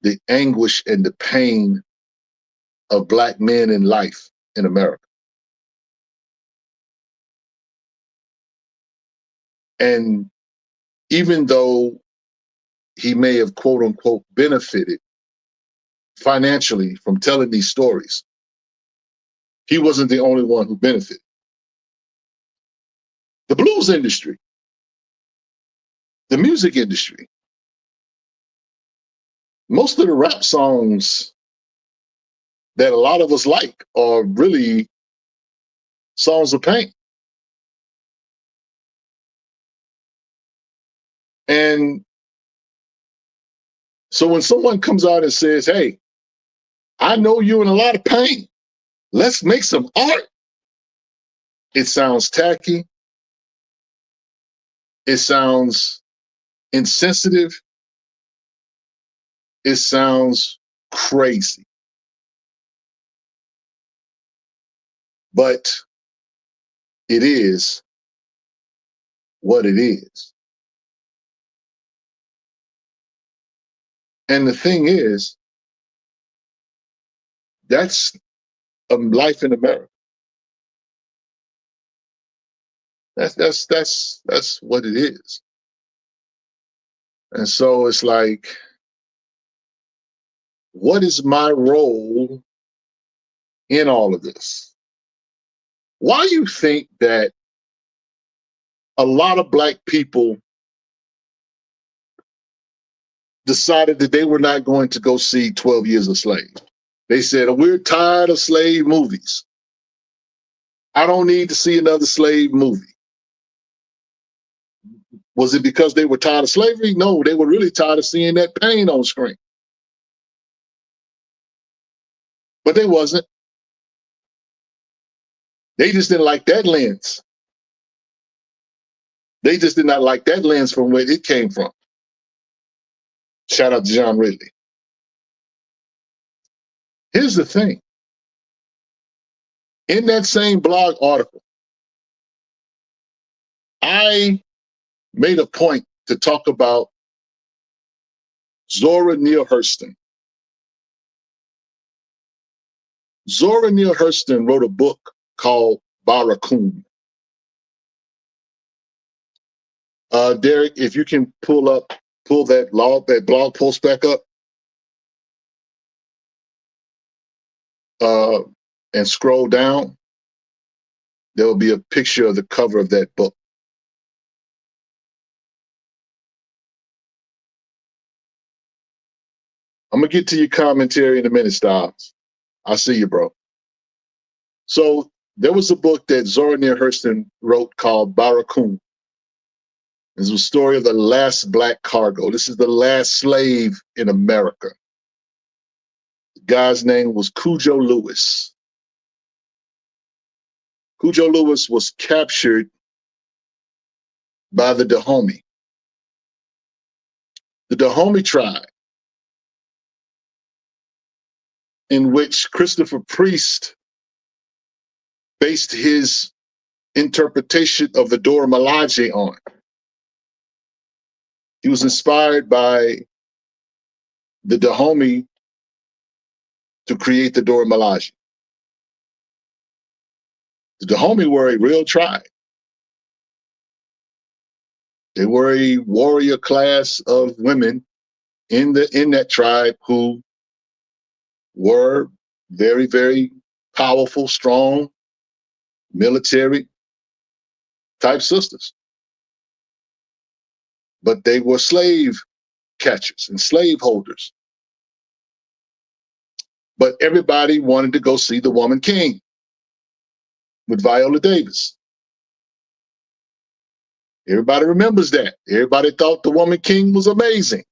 the anguish and the pain of Black men in life in America. And even though he may have, quote unquote, benefited financially from telling these stories, he wasn't the only one who benefited. The blues industry, the music industry, most of the rap songs that a lot of us like are really songs of pain. And so when someone comes out and says, hey, I know you're in a lot of pain, let's make some art, it sounds tacky. It sounds insensitive. It sounds crazy. But it is what it is. And the thing is, that's life in America. That's what it is. And so it's like, what is my role in all of this? Why you think that a lot of Black people decided that they were not going to go see 12 Years a Slave? They said, we're tired of slave movies. I don't need to see another slave movie. Was it because they were tired of slavery? No, they were really tired of seeing that pain on screen. But they wasn't. They just didn't like that lens. They just did not like that lens from where it came from. Shout out to John Ridley. Here's the thing. In that same blog article, I made a point to talk about Zora Neale Hurston. Zora Neale Hurston wrote a book called Barracoon. Derek, if you can pull that blog post back up, and scroll down, there will be a picture of the cover of that book. I'm gonna get to your commentary in a minute, Styles. I see you, bro. So there was a book that Zora Neale Hurston wrote called Barracoon. This was a story of the last Black cargo. This is the last slave in America. The guy's name was Cujo Lewis. Cujo Lewis was captured by the Dahomey. The Dahomey tribe, in which Christopher Priest based his interpretation of the Dora Milaje on. He was inspired by the Dahomey to create the Dora Milaje. The Dahomey were a real tribe. They were a warrior class of women in that tribe who were very, very powerful, strong, military type sisters. But they were slave catchers and slave holders. But everybody wanted to go see The Woman King with Viola Davis. Everybody remembers that. Everybody thought The Woman King was amazing.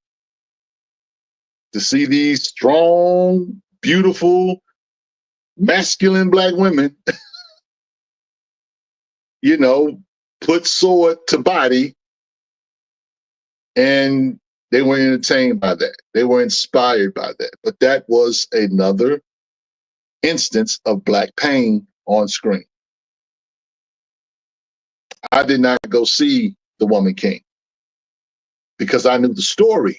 To see these strong, beautiful, masculine Black women, you know, put sword to body, and they were entertained by that. They were inspired by that. But that was another instance of Black pain on screen. I did not go see The Woman King because I knew the story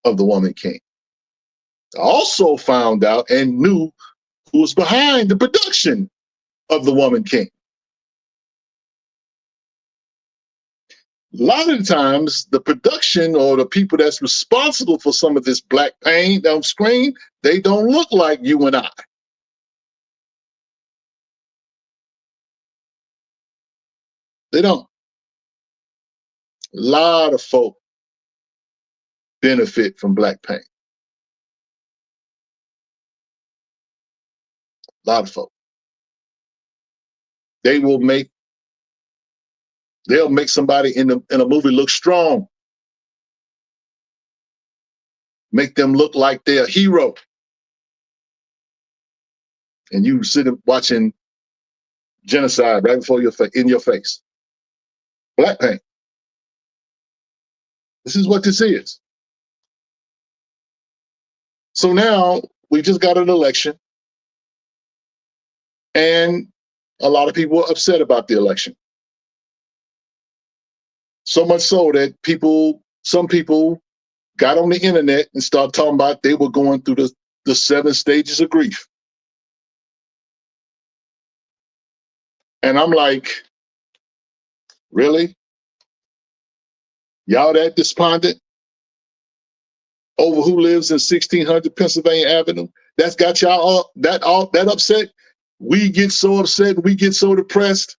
of The Woman King. I also found out and knew who was behind the production of The Woman King. A lot of the times, the production or the people that's responsible for some of this Black pain on screen, they don't look like you and I. They don't. A lot of folk benefit from Black pain. A lot of folk. They'll make somebody in a movie look strong. Make them look like they're a hero. And you sit watching genocide right before in your face. Black pain. This is what this is. So now we just got an election, and a lot of people are upset about the election. So much so that some people got on the internet and started talking about they were going through the 7 stages of grief. And I'm like, really? Y'all that despondent over who lives in 1600 Pennsylvania Avenue? That's got y'all that upset? We get so upset, we get so depressed,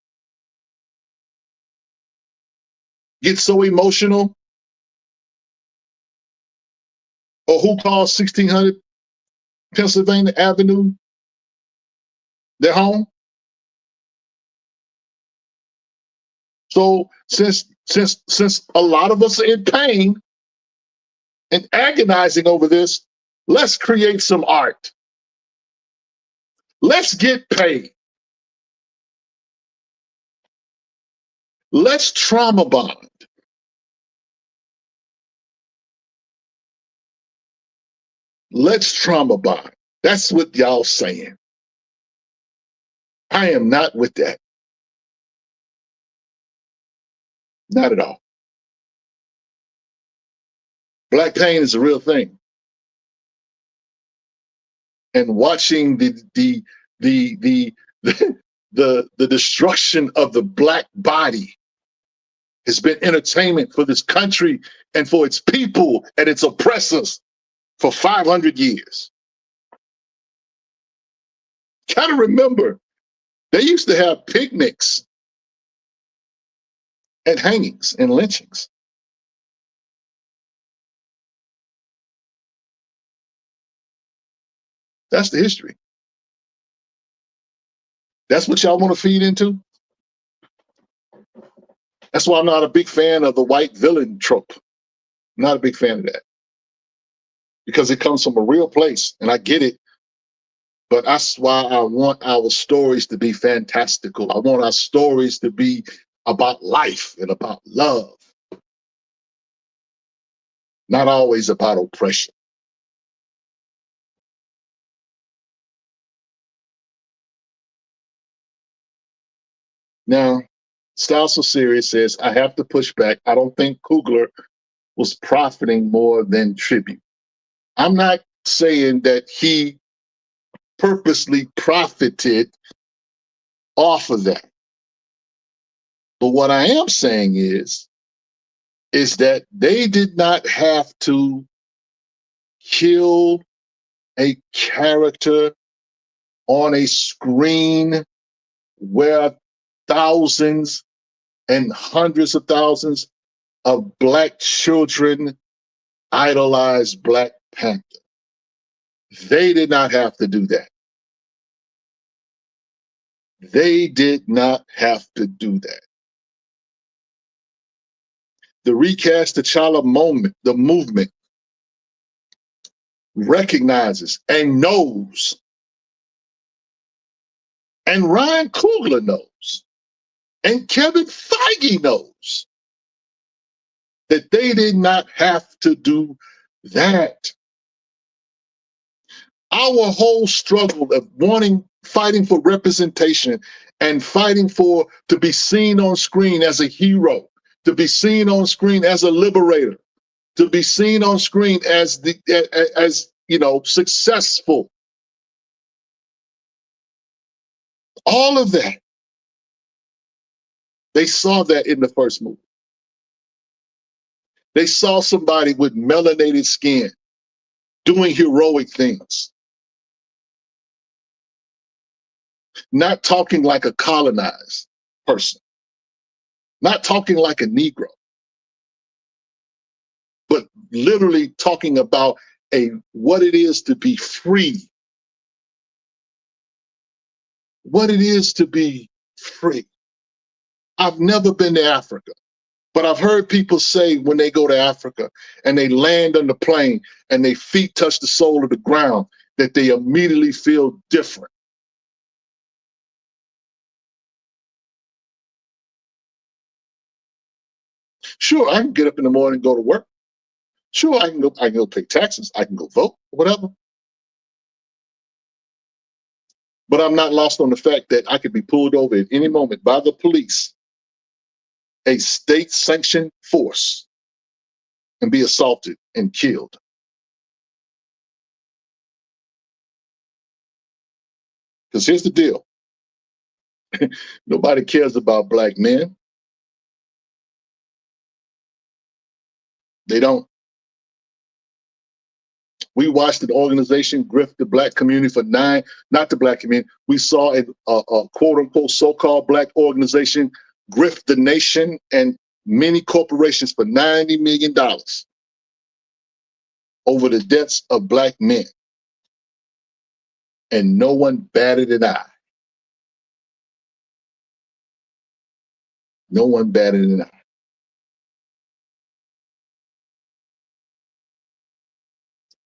get so emotional. Or who calls 1600 Pennsylvania Avenue their home? So since a lot of us are in pain and agonizing over this, let's create some art. Let's get paid. Let's trauma bond. Let's trauma bond. That's what y'all saying. I am not with that. Not at all. Black pain is a real thing. And watching the destruction of the Black body has been entertainment for this country and for its people and its oppressors for 500 years. Gotta remember, they used to have picnics and hangings and lynchings. That's the history. That's what y'all want to feed into? That's why I'm not a big fan of the white villain trope. I'm not a big fan of that. Because it comes from a real place, and I get it. But that's why I want our stories to be fantastical. I want our stories to be about life and about love. Not always about oppression. Now, Styles So Serious says, I have to push back. I don't think Coogler was profiting more than tribute. I'm not saying that he purposely profited off of that. But what I am saying is that they did not have to kill a character on a screen where thousands and hundreds of thousands of Black children idolize Black Panther. They did not have to do that. They did not have to do that. The Recast T'Challa the movement recognizes and knows, and Ryan Coogler knows, and Kevin Feige knows that they did not have to do that. Our whole struggle of fighting for representation and fighting to be seen on screen as a hero, to be seen on screen as a liberator, to be seen on screen as successful. All of that. They saw that in the first movie. They saw somebody with melanated skin doing heroic things, not talking like a colonized person, not talking like a Negro, but literally talking about what it is to be free. What it is to be free. I've never been to Africa, but I've heard people say when they go to Africa and they land on the plane and their feet touch the sole of the ground, that they immediately feel different. Sure, I can get up in the morning and go to work. Sure, I can go pay taxes. I can go vote, whatever. But I'm not lost on the fact that I could be pulled over at any moment by the police, a state-sanctioned force, and be assaulted and killed. Because here's the deal. Nobody cares about Black men. They don't. We watched an organization grift the Black community for not the Black community. We saw a quote unquote so-called Black organization grift the nation and many corporations for $90 million over the deaths of Black men. And no one batted an eye. No one batted an eye.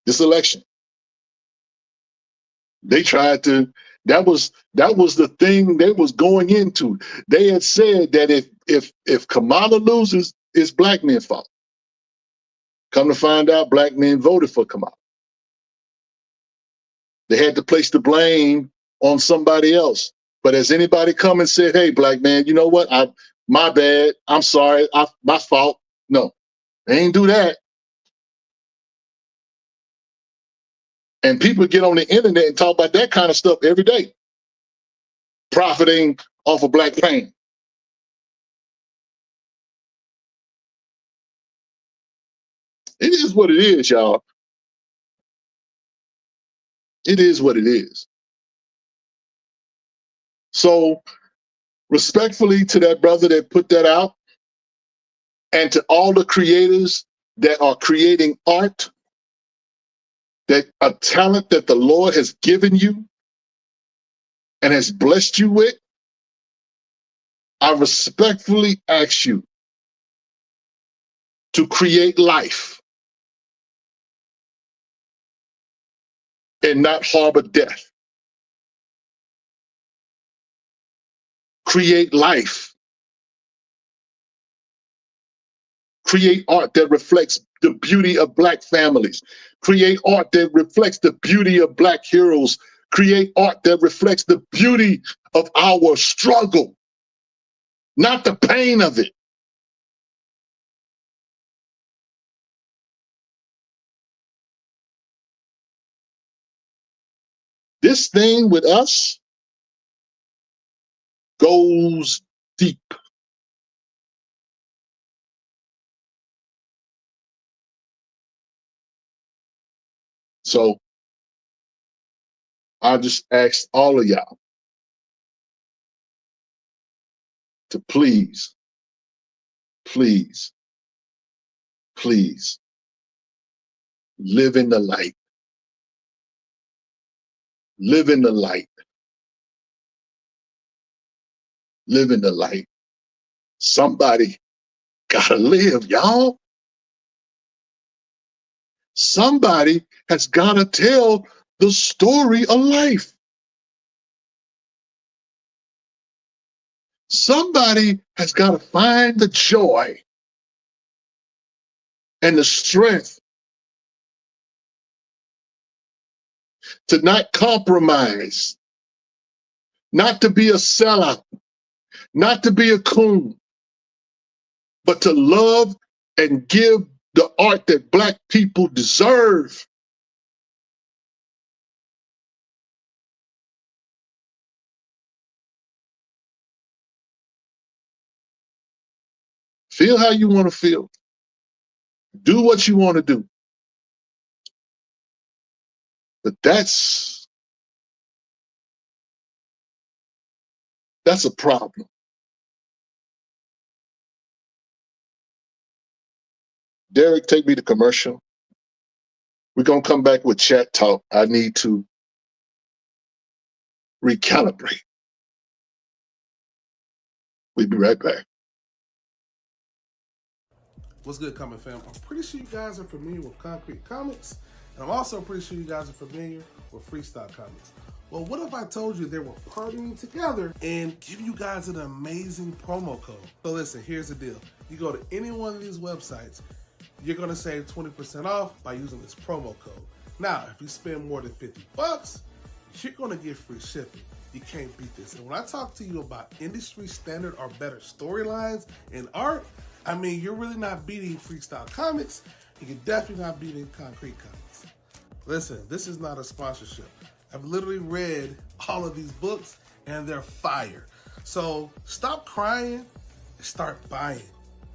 This election, they tried to, that was the thing they was going into. They had said that if Kamala loses, it's Black men's fault. Come to find out, Black men voted for Kamala. They had to place the blame on somebody else. But has anybody come and said, hey, Black man, you know what? My bad. I'm sorry. My fault. No, they ain't do that. And people get on the internet and talk about that kind of stuff every day, profiting off of Black pain. It is what it is, y'all. It is what it is. So respectfully to that brother that put that out, and to all the creators that are creating art, that a talent that the Lord has given you and has blessed you with, I respectfully ask you to create life and not harbor death. Create life. Create art that reflects the beauty of Black families. Create art that reflects the beauty of Black heroes. Create art that reflects the beauty of our struggle, not the pain of it. this thing with us goes deep. So I just asked all of y'all to please, please, please live in the light. Live in the light. Live in the light. Somebody gotta live, y'all. Somebody has gotta tell the story of life. Somebody has gotta find the joy and the strength to not compromise, not to be a sellout, not to be a coon, but to love and give the art that Black people deserve. Feel how you want to feel. Do what you want to do. But that's a problem. Derek, take me to commercial. We're going to come back with chat talk. I need to recalibrate. We'll be right back. What's good, Comic fam? I'm pretty sure you guys are familiar with Concrete Comics, and I'm also pretty sure you guys are familiar with Freestyle Comics. Well, what if I told you they were partnering together and give you guys an amazing promo code? So listen, here's the deal. You go to any one of these websites, you're gonna save 20% off by using this promo code. Now, if you spend more than $50, you're gonna get free shipping. You can't beat this. And when I talk to you about industry standard or better storylines and art, I mean, you're really not beating Freestyle Comics, and you're definitely not beating Concrete Comics. Listen, this is not a sponsorship. I've literally read all of these books, and they're fire. So stop crying and start buying.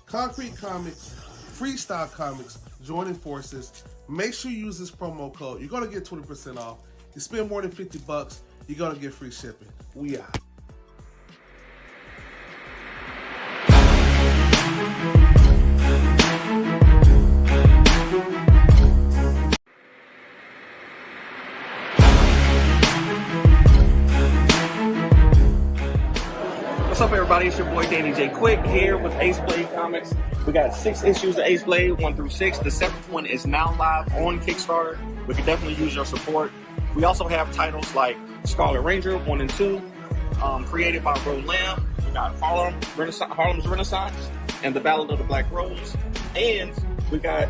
Concrete Comics, Freestyle Comics, joining forces. Make sure you use this promo code. You're gonna get 20% off. You spend more than $50, you're gonna get free shipping. We out. What's up, everybody? It's your boy Danny J. Quick here with Ace Blade Comics. We got 6 issues of Ace Blade, 1 through 6. The 7th one is now live on Kickstarter. We could definitely use your support. We also have titles like Scarlet Ranger 1 and 2, created by Ro Lamb. We got Harlem's Renaissance and the Ballad of the Black Rose. And we got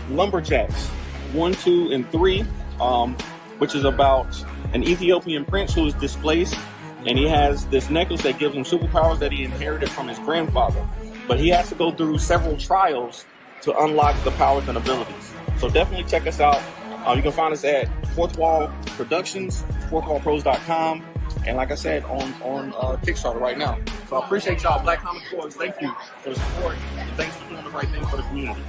Lumberjacks 1, 2, and 3, which is about an Ethiopian prince who is displaced. And he has this necklace that gives him superpowers that he inherited from his grandfather. But he has to go through several trials to unlock the powers and abilities. So definitely check us out. You can find us at Fourth Wall Productions, fourthwallpros.com. And like I said, on Kickstarter right now. So I appreciate y'all, Black Comic Boys. Thank you for the support. And thanks for doing the right thing for the community.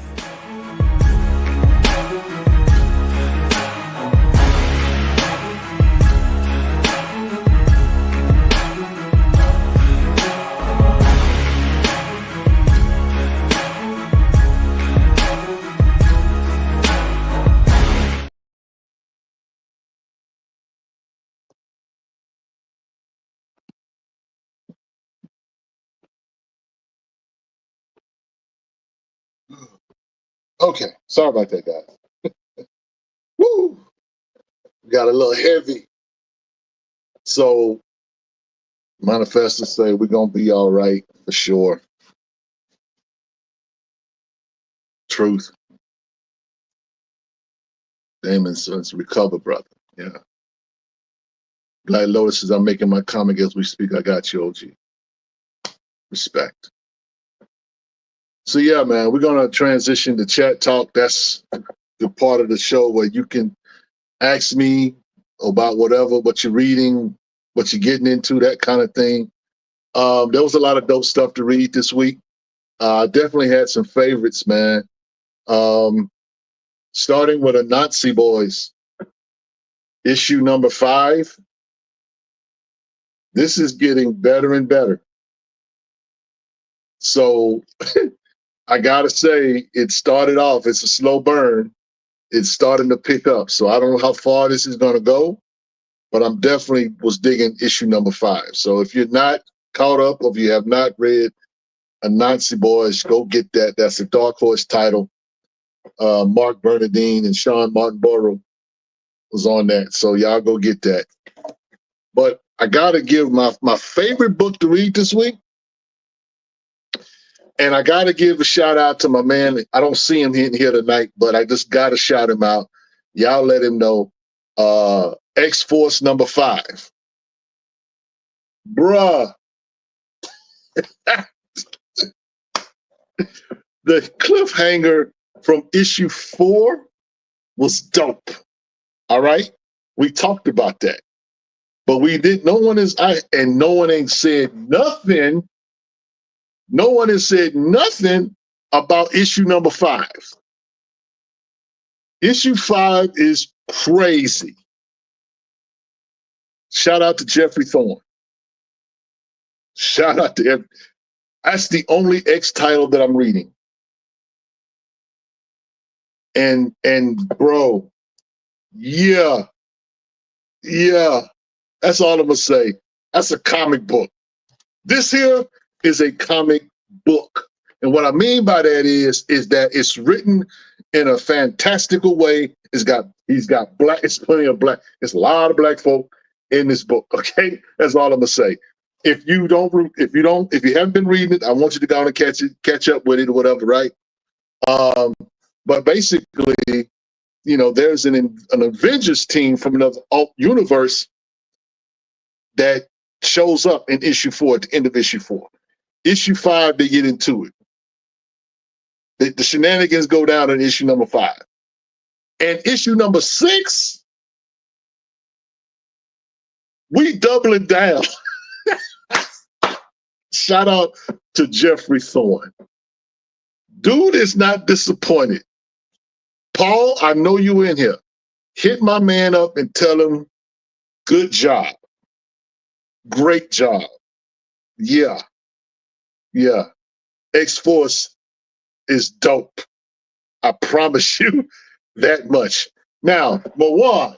Okay, sorry about that, guys. Woo! Got a little heavy. So, manifestors say we're gonna be all right for sure. Truth. Damon says recover, brother. Yeah. Black Lotus says I'm making my comic as we speak. I got you, OG. Respect. So yeah, man, we're gonna transition to chat talk. That's the part of the show where you can ask me about whatever, what you're reading, what you're getting into, that kind of thing. There was a lot of dope stuff to read this week. Definitely had some favorites, man. Starting with a Nazi Boys, issue number 5. This is getting better and better. So I gotta say, it started off, it's a slow burn. It's starting to pick up. So I don't know how far this is gonna go, but I'm definitely was digging issue number 5. So if you're not caught up or if you have not read a Nazi Boys, go get that. That's a Dark Horse title. Mark Bernardine and Sean Martinborough was on that. So y'all go get that. But I gotta give my favorite book to read this week. And I gotta give a shout out to my man. I don't see him in here tonight, but I just gotta shout him out. Y'all let him know. X-Force number 5. Bruh. The cliffhanger from issue 4 was dope. All right? We talked about that. But we did, no one ain't said nothing. No one has said nothing about issue number 5. Issue 5 is crazy. Shout out to Jeffrey Thorne. Shout out to every, that's the only X title that I'm reading. And bro, yeah, that's all I'm gonna say. That's a comic book. This here is a comic book. And what I mean by that is that it's written in a fantastical way. He's got black, it's plenty of black, it's a lot of black folk in this book. Okay. That's all I'm gonna say. If you haven't been reading it, I want you to go on and catch up with it or whatever, right? But basically, there's an Avengers team from another alt universe that shows up in issue 4 at the end of issue 4. Issue 5, they get into it. The shenanigans go down in issue number 5. And issue number 6, we doubling down. Shout out to Jeffrey Thorne. Dude is not disappointed. Paul, I know you in here. Hit my man up and tell him, good job. Great job. Yeah. X-Force is dope. I promise you that much. Now, Mawad,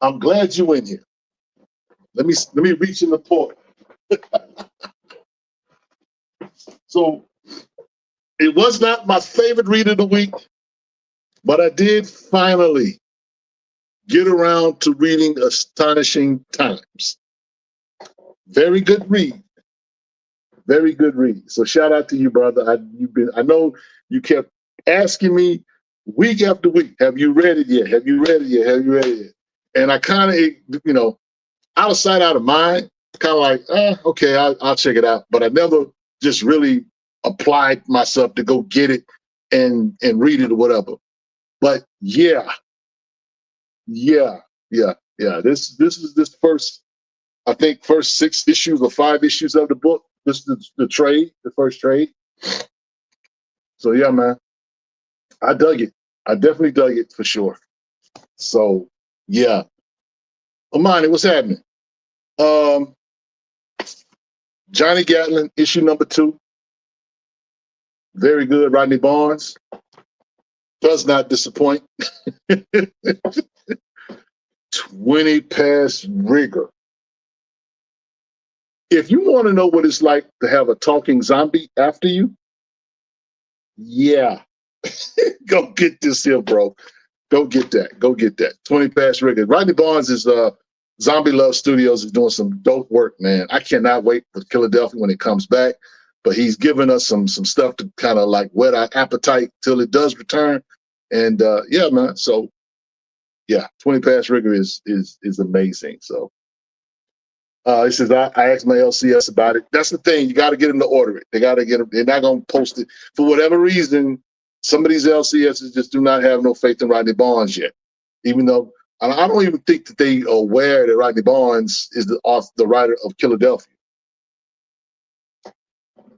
I'm glad you in here. Let me reach in the port. So it was not my favorite read of the week, but I did finally get around to reading Astonishing Times. Very good read. Very good read. So shout out to you, brother. I know you kept asking me week after week, have you read it yet? Have you read it yet? Have you read it yet? And I kind of, out of sight, out of mind, kind of like, okay, I'll check it out. But I never just really applied myself to go get it and read it or whatever. But yeah. This is this first, I think, first 6 issues or 5 issues of the book. This is the first trade. So yeah, man, I dug it. I definitely dug it for sure. So yeah. Amani, what's happening? Johnny Gatlin, issue number 2. Very good. Rodney Barnes does not disappoint. 20 past rigor. If you want to know what it's like to have a talking zombie after you, yeah, go get this here, bro. Go get that. Go get that. 20 past rigor. Rodney Barnes is Zombie Love Studios is doing some dope work, man. I cannot wait for Philadelphia when it comes back. But he's given us some stuff to kind of like whet our appetite till it does return. And yeah, man. So yeah, 20 past rigor is amazing. So he says, I asked my LCS about it. That's the thing. You got to get them to order it. They got to get them. They're not going to post it. For whatever reason, some of these LCSs just do not have no faith in Rodney Barnes yet. Even though And I don't even think that they are aware that Rodney Barnes is the writer of Philadelphia.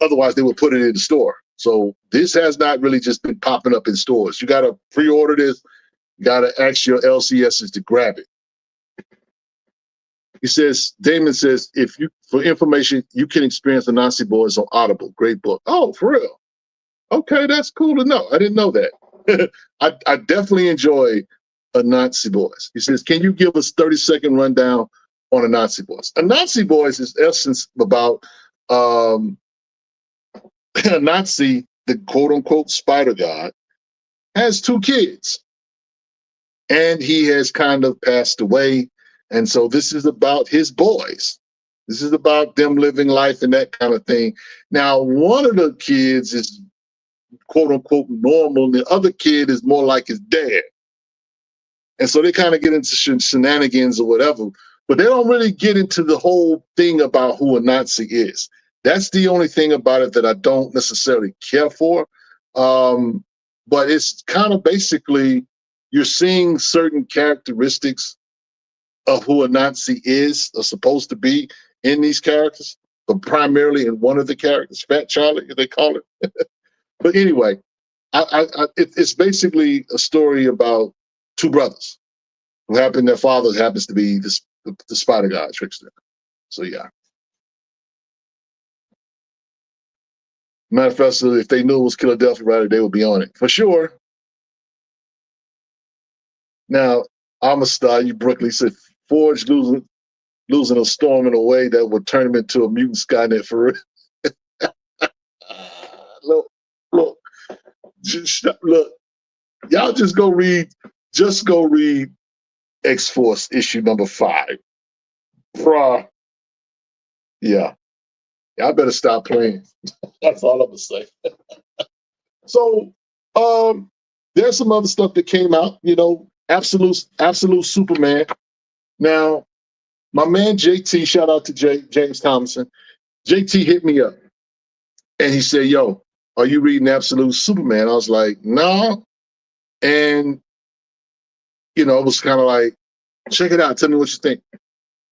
Otherwise, they would put it in the store. So this has not really just been popping up in stores. You got to pre-order this. You got to ask your LCSs to grab it. He says, Damon says, for information, you can experience the Nazi Boys on Audible. Great book. Oh, for real? Okay, that's cool to know. I didn't know that. I definitely enjoy a Nazi Boys. He says, can you give us 30-second rundown on a Nazi Boys? A Nazi Boys is essence about a Nazi, the quote-unquote spider god, has 2 kids. And he has kind of passed away. And so this is about his boys. This is about them living life and that kind of thing. Now, one of the kids is quote unquote normal, and the other kid is more like his dad. And so they kind of get into shenanigans or whatever, but they don't really get into the whole thing about who a Nazi is. That's the only thing about it that I don't necessarily care for. But it's kind of basically you're seeing certain characteristics of who a Nazi is or supposed to be in these characters, but primarily in one of the characters, Fat Charlie, they call it. But anyway, it's basically a story about 2 brothers who their father happens to be the spider god trickster. So yeah. Manifesto, if they knew it was Philadelphia writer, they would be on it for sure. Now, I'm a star. You Brooklyn said Forge losing a storm in a way that would turn him into a mutant Skynet for real. Look, y'all just go read X-Force issue number 5. Bruh. Yeah. Y'all better stop playing. That's all I'm gonna say. So there's some other stuff that came out, Absolute Superman. Now, my man JT, shout out to James Thompson. JT hit me up and he said, yo, are you reading Absolute Superman? I was like, no. And, it was kind of like, check it out. Tell me what you think.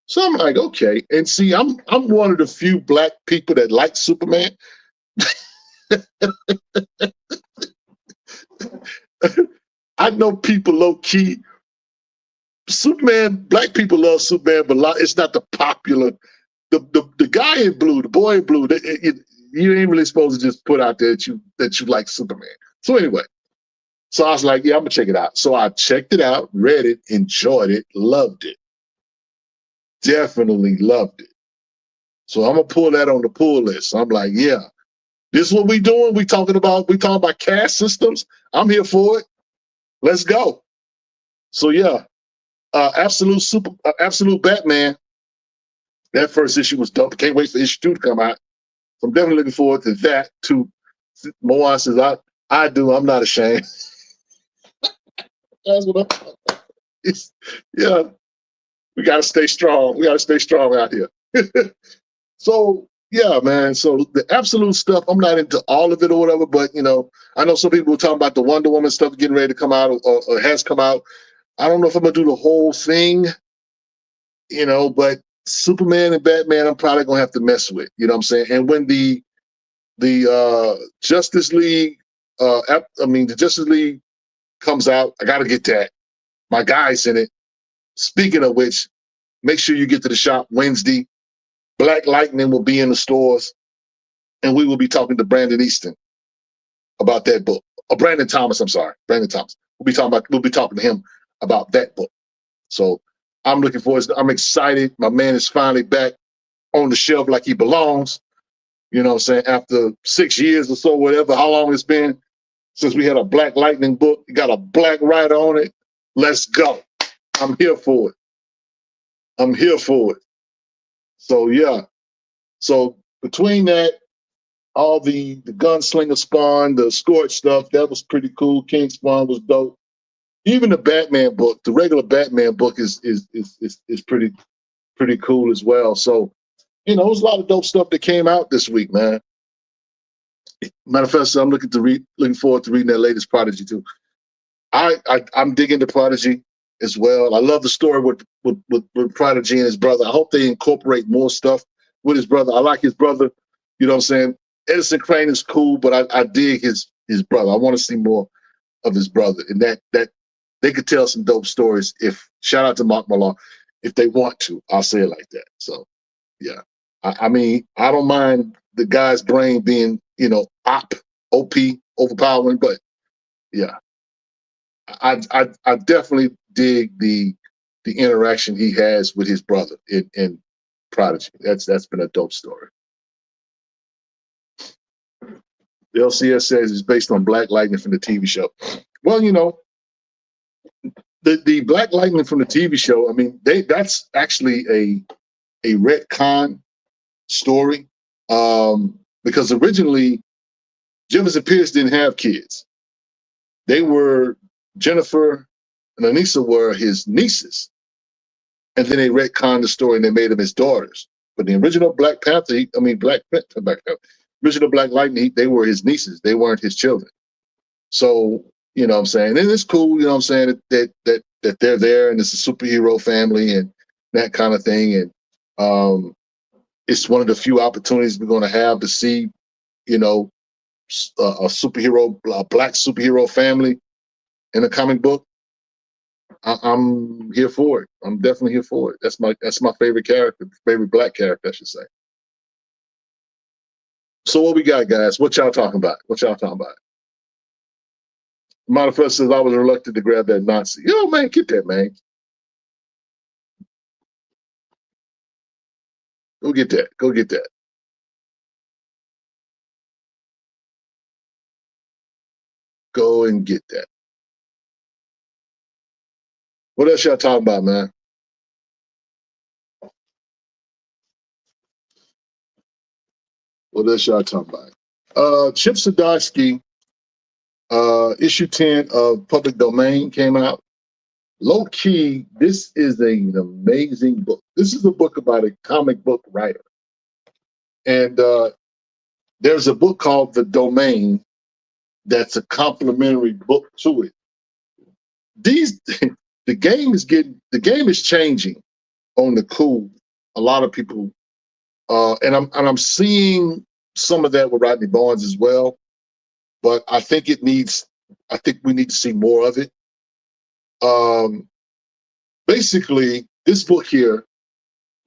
So I'm like, okay. And see, I'm one of the few Black people that like Superman. I know people low key. Superman, Black people love Superman, but it's not the popular. The guy in blue, the boy in blue, you ain't really supposed to just put out there that you like Superman. So anyway, so I was like, yeah, I'm gonna check it out. So I checked it out, read it, enjoyed it, loved it. Definitely loved it. So I'm gonna pull that on the pull list. I'm like, yeah, this is what we doing. We talking about caste systems. I'm here for it. Let's go. So yeah, Absolute Batman. That first issue was dope. Can't wait for issue 2 to come out. So I'm definitely looking forward to that too. Moan says, I do. I'm not ashamed. That's what yeah. We got to stay strong. We got to stay strong out here. So, yeah, man. So the Absolute stuff, I'm not into all of it or whatever, but, I know some people were talking about the Wonder Woman stuff getting ready to come out or has come out. I don't know if I'm going to do the whole thing, but Superman and Batman, I'm probably going to have to mess with. You know what I'm saying? And when the Justice League, the Justice League comes out, I got to get that. My guy's in it. Speaking of which, make sure you get to the shop Wednesday. Black Lightning will be in the stores, and we will be talking to Brandon Easton about that book. Brandon Thomas, I'm sorry. Brandon Thomas. We'll be talking to him about that book. So I'm looking forward. I'm excited. My man is finally back on the shelf like he belongs. You know what I'm saying? After 6 years or so, whatever, how long it's been since we had a Black Lightning book. You got a black writer on it. Let's go. I'm here for it. I'm here for it. So yeah. So between that, all the Gunslinger Spawn, the Scorch stuff, that was pretty cool. King Spawn was dope. Even the Batman book, the regular Batman book is pretty cool as well. So, there was a lot of dope stuff that came out this week, man. Matter of fact, I'm looking forward to reading that latest Prodigy too. I'm digging the Prodigy. as well. I love the story with Prodigy and his brother. I hope they incorporate more stuff with his brother. I like his brother. You know what I'm saying? Edison Crane is cool, but I dig his brother. I want to see more of his brother, and that they could tell some dope stories. If shout out to Mark Millar, if they want to, I'll say it like that. So yeah, I mean, I don't mind the guy's brain being, you know, OP, overpowering, but yeah, I definitely dig the interaction he has with his brother in Prodigy. That's been a dope story. The LCS says it's based on Black Lightning from the TV show. Well, you know, the Black Lightning from the TV show, I mean, that's actually a retcon story, because originally Jefferson Pierce didn't have kids. They were, Jennifer and Anissa were his nieces, and then they retconned the story and they made them his daughters. But the original Black Panther, original Black Lightning, they were his nieces. They weren't his children. So, you know what I'm saying? And it's cool, you know what I'm saying, that they're there and it's a superhero family and that kind of thing. And it's one of the few opportunities we're going to have to see, you know, a Black superhero family in a comic book. I'm here for it. I'm definitely here for it. That's my favorite character, favorite Black character, I should say. So what we got, guys? What y'all talking about? Modifest says I was reluctant to grab that Nazi. Yo, man, get that, man. Go get that. Go get that. Go and get that. What else y'all talking about, man? What else y'all talking about? Chip Zdarsky, issue 10 of Public Domain came out. Low key, this is an amazing book. This is a book about a comic book writer. And there's a book called The Domain that's a complementary book to it. The game is changing on the cool. A lot of people, and I'm seeing some of that with Rodney Barnes as well. But I think we need to see more of it. Basically, this book here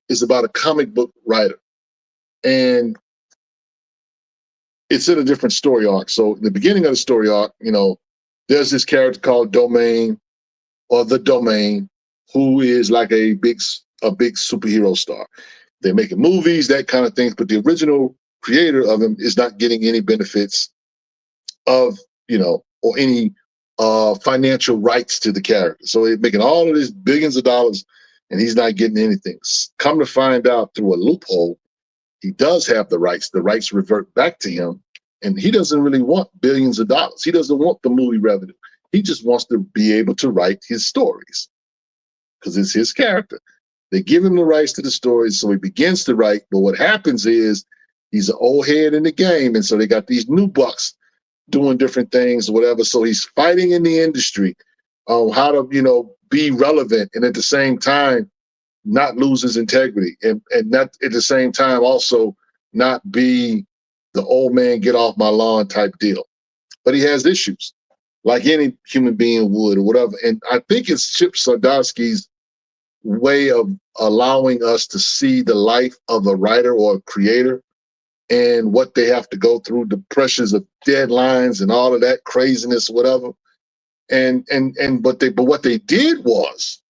is about a comic book writer, and it's in a different story arc. So in the beginning of the story arc, you know, there's this character called Domain, or the Domain, who is like a big superhero star. They're making movies, that kind of thing, but the original creator of them is not getting any benefits of, you know, or any financial rights to the character. So they're making all of this billions of dollars and he's not getting anything. Come to find out through a loophole, he does have the rights. The rights revert back to him, and he doesn't really want billions of dollars. He doesn't want the movie revenue. He just wants to be able to write his stories because it's his character. They give him the rights to the stories, so he begins to write. But what happens is he's an old head in the game, and so they got these new bucks doing different things or whatever. So he's fighting in the industry on how to, you know, be relevant and at the same time not lose his integrity and not at the same time also not be the old man get off my lawn type deal. But he has issues like any human being would or whatever. And I think it's Chip Zdarsky's way of allowing us to see the life of a writer or a creator and what they have to go through, the pressures of deadlines and all of that craziness, whatever. But what they did was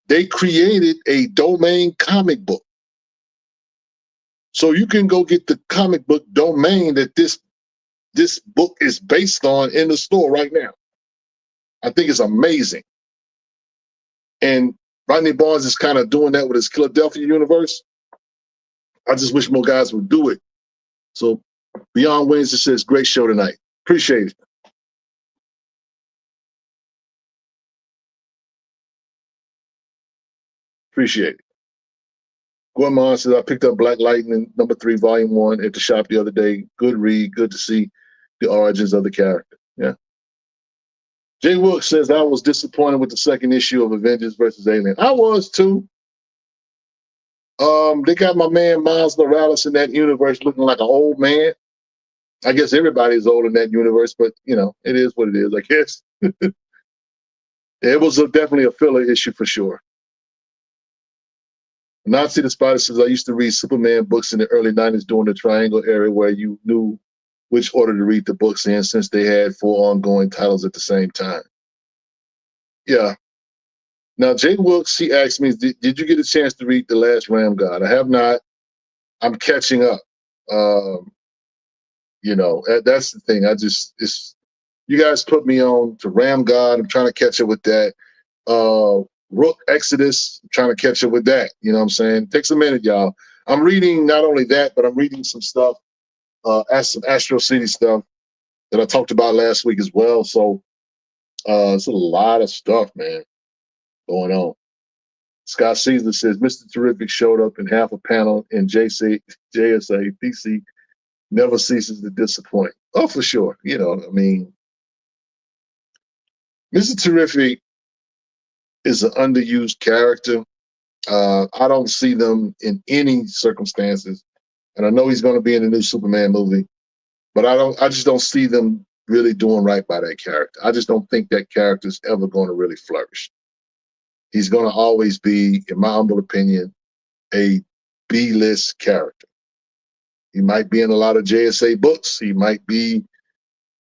they created a Domain comic book. So you can go get the comic book Domain that this book is based on in the store right now. I think it's amazing. And Rodney Barnes is kind of doing that with his Philadelphia universe. I just wish more guys would do it. So Beyond Wednesday says, great show tonight. Appreciate it. Appreciate it. Guamon says, I picked up Black Lightning #3, Volume 1 at the shop the other day. Good read. Good to see the origins of the character. Yeah. Jay Wilkes says, I was disappointed with the second issue of Avengers versus Alien. I was too. They got my man Miles Morales in that universe looking like an old man. I guess everybody's old in that universe, but you know, it is what it is, I guess. It was definitely a filler issue for sure. Nazi the Spider says, I used to read Superman books in the early 90s during the Triangle era where you knew which order to read the books in since they had 4 ongoing titles at the same time. Yeah. Now, Jay Wilkes, he asked me, did you get a chance to read The Last Ram God? I have not. I'm catching up. You know, that's the thing. You guys put me on to Ram God. I'm trying to catch up with that. Rook Exodus, I'm trying to catch up with that. You know what I'm saying? It takes a minute, y'all. I'm reading not only that, but I'm reading some stuff, some Astro City stuff that I talked about last week as well. So it's a lot of stuff, man, going on. Scott Caesar says, Mr. Terrific showed up in half a panel in JSA. DC never ceases to disappoint. Oh, for sure. You know, I mean, Mr. Terrific is an underused character. I don't see them in any circumstances. And I know he's going to be in the new Superman movie, but I just don't see them really doing right by that character. I just don't think that character is ever going to really flourish. He's going to always be, in my humble opinion, a B-list character. He might be in a lot of JSA books. He might be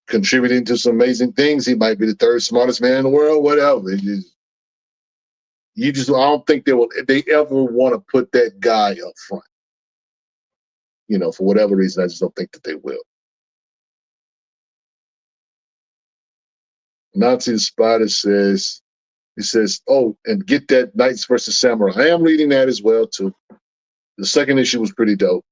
contributing to some amazing things. He might be the third smartest man in the world, whatever. I don't think they ever want to put that guy up front. You know, for whatever reason, I just don't think that they will. Nazi the Spider says, oh, and get that Knights versus Samurai. I am reading that as well, too. The second issue was pretty dope.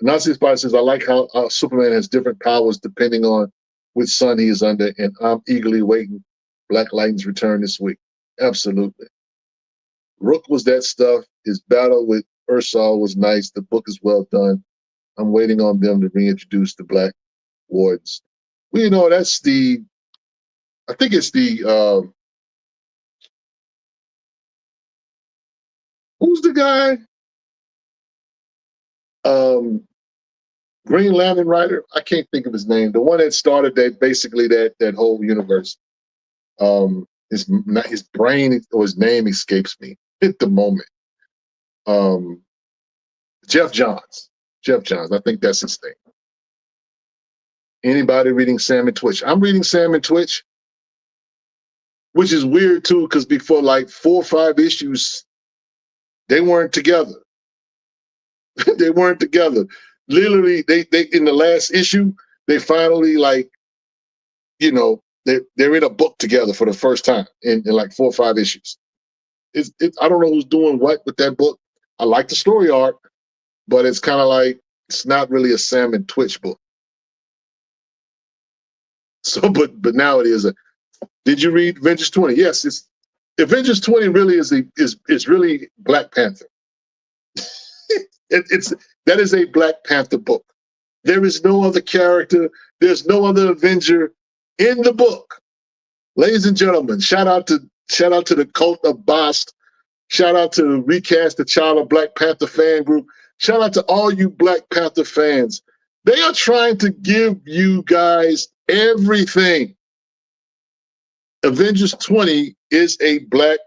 Nazi the Spider says, I like how Superman has different powers depending on which sun he is under, and I'm eagerly waiting Black Lightning's return this week. Absolutely. Rook was that stuff. His battle with Ursal was nice. The book is well done. I'm waiting on them to reintroduce the Black Wardens. Well, you know, that's I think it's who's the guy? Green Lantern writer. I can't think of his name. The one that started that whole universe. His brain or his name escapes me at the moment. Jeff Johns. I think that's his thing. Anybody reading Sam and Twitch? I'm reading Sam and Twitch, which is weird too, because before like 4 or 5 issues, they weren't together. They weren't together. Literally, they in the last issue, they finally they're in a book together for the first time in like 4 or 5 issues. I don't know who's doing what with that book. I like the story arc, but it's kind of like it's not really a Sam and Twitch book. So, but now it is. Did you read Avengers 20? Yes, Avengers 20 really is really Black Panther. That is a Black Panther book. There is no other character. There's no other Avenger in the book. Ladies and gentlemen, shout out to the Cult of Bast. Shout out to Recast the Child of Black Panther fan group. Shout out to all you Black Panther fans. They are trying to give you guys everything. Avengers 20 is a Black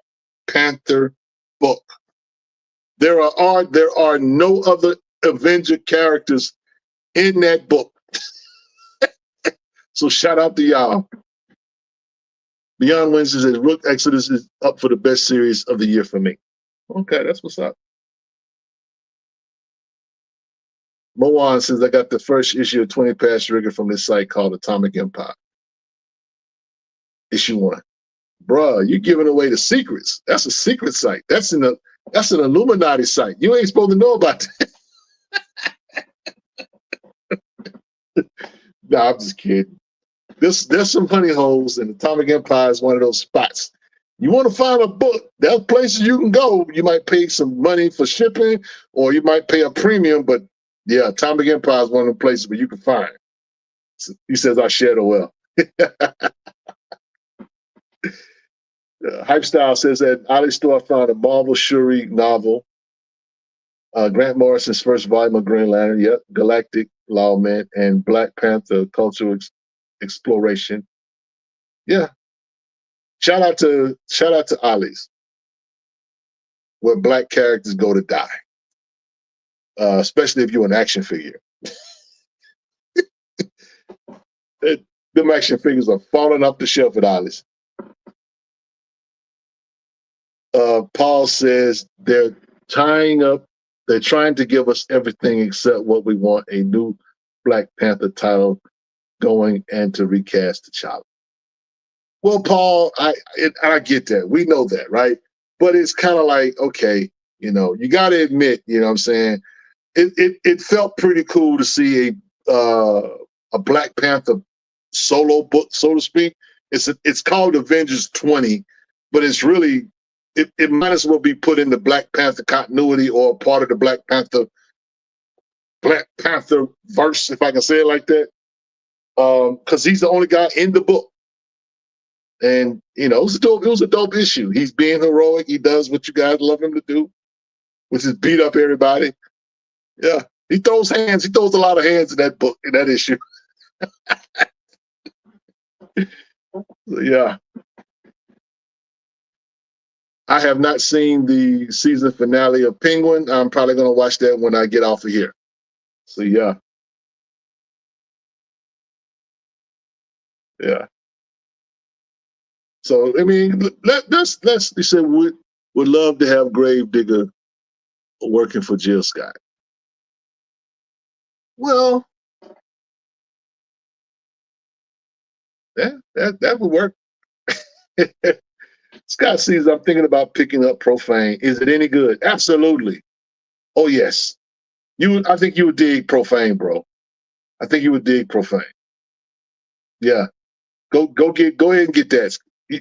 Panther book. There are no other Avenger characters in that book. So shout out to y'all. Beyond Wednesday says Rook Exodus is up for the best series of the year for me. Okay, that's what's up. Moan says I got the first issue of 20 Past Rigger from this site called Atomic Empire. Issue 1. Bruh, you're giving away the secrets. That's a secret site. That's an Illuminati site. You ain't supposed to know about that. Nah, I'm just kidding. There's some honey holes, and Atomic Empire is one of those spots. You want to find a book, there's places you can go. You might pay some money for shipping, or you might pay a premium, but yeah, Atomic Empire is one of the places where you can find. So he says, I share the well. Hype Style says that Ali Store found a Marvel Shuri novel. Grant Morrison's first volume of Green Lantern, yep, Galactic Lawman, and Black Panther Cultural Exploration. Yeah. Shout out to Ollie's, where black characters go to die. Especially if you're an action figure. Them action figures are falling off the shelf at Ollie's. Paul says they're trying to give us everything except what we want, a new Black Panther title going and to recast T'Challa. Well, Paul, I get that. We know that, right? But it's kind of like, okay, you got to admit, what I'm saying, it felt pretty cool to see a Black Panther solo book, so to speak. It's called Avengers 20, but it's really it might as well be put in the Black Panther continuity or part of the Black Panther verse, if I can say it like that, because he's the only guy in the book. And it was a dope issue. He's being heroic. He does what you guys love him to do, which is beat up everybody. Yeah, he throws hands. He throws a lot of hands in that book, in that issue. Yeah. I have not seen the season finale of Penguin. I'm probably going to watch that when I get off of here. So yeah. Yeah. So I mean, let's say would love to have Gravedigger working for Jill Scott. Well, that would work. Scott says, I'm thinking about picking up Profane. Is it any good? Absolutely. Oh yes. I think you would dig Profane, bro. I think you would dig Profane. Yeah. Go ahead and get that.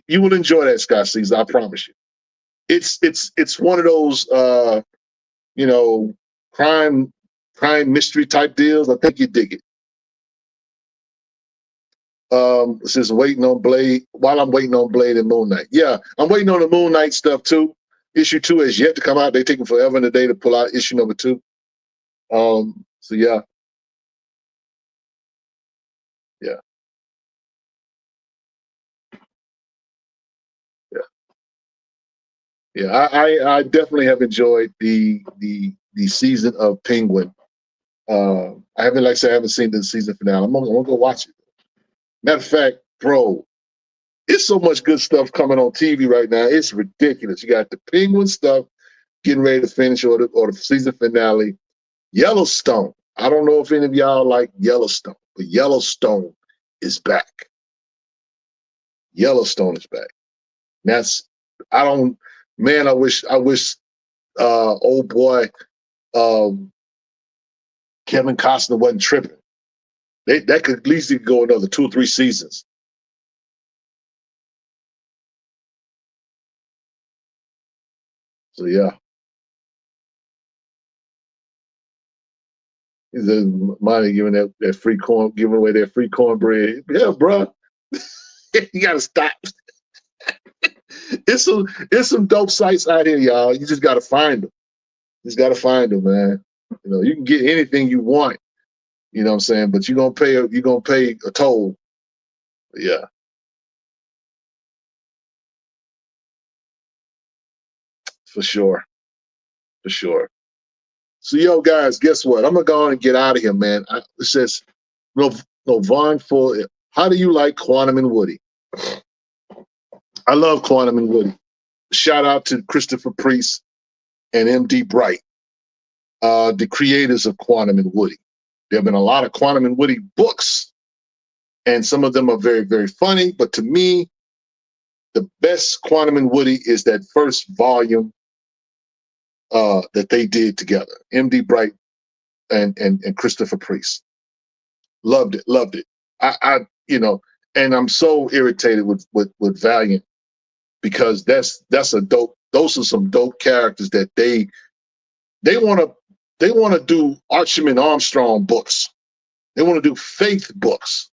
You will enjoy that, Scott Caesar, I promise you. It's one of those crime mystery type deals. I think you dig it. It says waiting on Blade while I'm waiting on Blade and Moon Knight. Yeah, I'm waiting on the Moon Knight stuff too. Issue 2 has yet to come out. They're taking forever and a day to pull out issue number 2. So yeah. Yeah. Yeah. Yeah. I definitely have enjoyed the season of Penguin. I haven't seen the season finale. I'm gonna go watch it. Matter of fact, bro, it's so much good stuff coming on TV right now. It's ridiculous. You got the Penguin stuff getting ready to finish, or the season finale. Yellowstone. I don't know if any of y'all like Yellowstone, but Yellowstone is back. Yellowstone is back. I wish old boy Kevin Costner wasn't tripping. That could at least go another 2 or 3 seasons. So yeah. The money giving that free corn, giving away that free cornbread. Yeah, bro. You gotta stop. It's some dope sites out here, y'all. You just gotta find them. You just gotta find them, man. You can get anything you want. You know what I'm saying? But you're gonna pay a toll. Yeah. For sure. For sure. So yo, guys, guess what? I'm gonna go on and get out of here, man. It says Vaughn for how do you like Quantum and Woody? I love Quantum and Woody. Shout out to Christopher Priest and MD Bright, the creators of Quantum and Woody. There have been a lot of Quantum and Woody books, and some of them are very, very funny. But to me, the best Quantum and Woody is that first volume that they did together. MD Bright and Christopher Priest. Loved it. I and I'm so irritated with Valiant, because those are some dope characters that they want to do Archman Armstrong books. They want to do Faith books.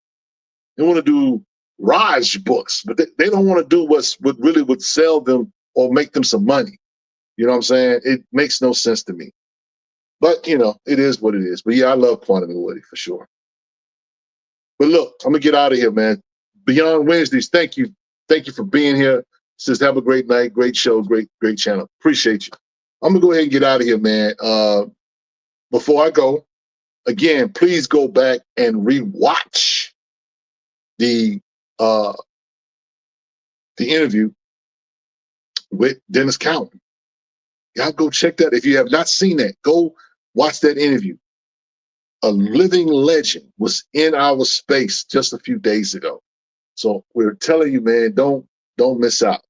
They want to do Raj books, but they don't want to do what really would sell them or make them some money. You know what I'm saying? It makes no sense to me. But, you know, it is what it is. But yeah, I love Quantum and Woody for sure. But look, I'm going to get out of here, man. Beyond Wednesdays, thank you. Thank you for being here. Says have a great night, great show, great channel. Appreciate you. I'm going to go ahead and get out of here, man. Before I go, again, please go back and rewatch the interview with Dennis Cowan. Y'all go check that. If you have not seen that, go watch that interview. A living legend was in our space just a few days ago. So we're telling you, man, don't miss out.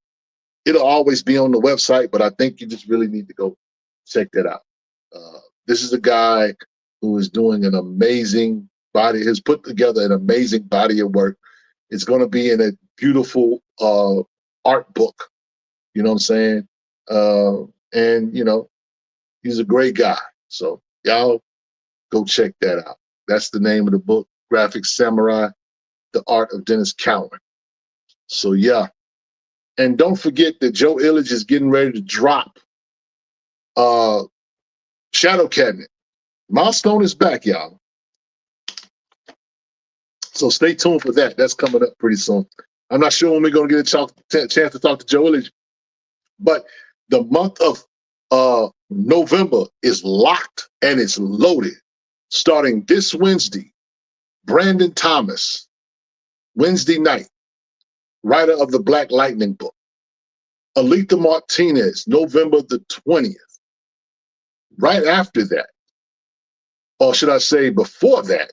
It'll always be on the website, but I think you just really need to go check that out. This is a guy who is doing an amazing body, has put together an amazing body of work. It's going to be in a beautiful art book. You know what I'm saying? And, you know, he's a great guy. So y'all go check that out. That's the name of the book, Graphic Samurai, The Art of Dennis Cowan. So, yeah. And don't forget that Joe Illidge is getting ready to drop Shadow Cabinet. Milestone is back, y'all. So stay tuned for that. That's coming up pretty soon. I'm not sure when we're going to get a chance to talk to Joe Illidge, but the month of November is locked and it's loaded. Starting this Wednesday, Brandon Thomas, Wednesday night, writer of the Black Lightning book. Aletha Martinez, November the 20th. Right after that, or should I say before that,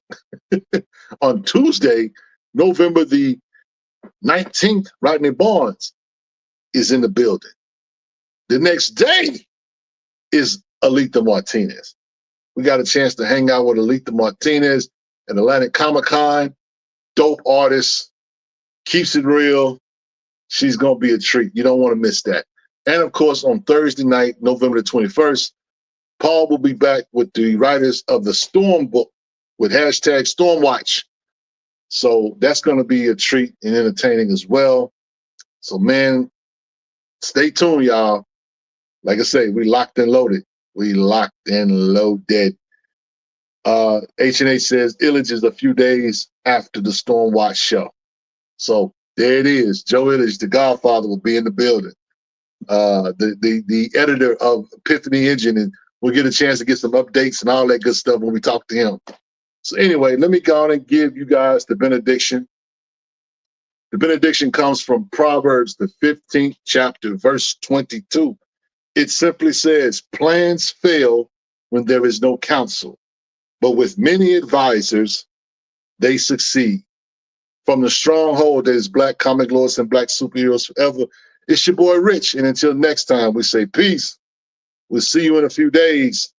on Tuesday, November the 19th, Rodney Barnes is in the building. The next day is Aletha Martinez. We got a chance to hang out with Aletha Martinez at Atlantic Comic-Con. Dope artist, keeps it real. She's going to be a treat. You don't want to miss that. And of course, on Thursday night, November the 21st, Paul will be back with the writers of the Storm book with hashtag Stormwatch. So that's going to be a treat and entertaining as well. So, man, stay tuned, y'all. Like I say, we locked and loaded. We locked and loaded. H&H says Illidge is a few days after the Stormwatch show. So there it is. Joe Illidge, the Godfather, will be in the building. The editor of Epiphany Engine, and we'll get a chance to get some updates and all that good stuff when we talk to him. So anyway, let me go on and give you guys the benediction. The benediction comes from Proverbs, the 15th chapter, verse 22. It simply says, plans fail when there is no counsel, but with many advisors, they succeed. From the stronghold that is Black Comic Lords and Black Superheroes Forever, it's your boy Rich. And until next time, we say peace. We'll see you in a few days.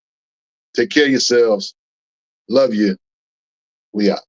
Take care of yourselves. Love you. We out.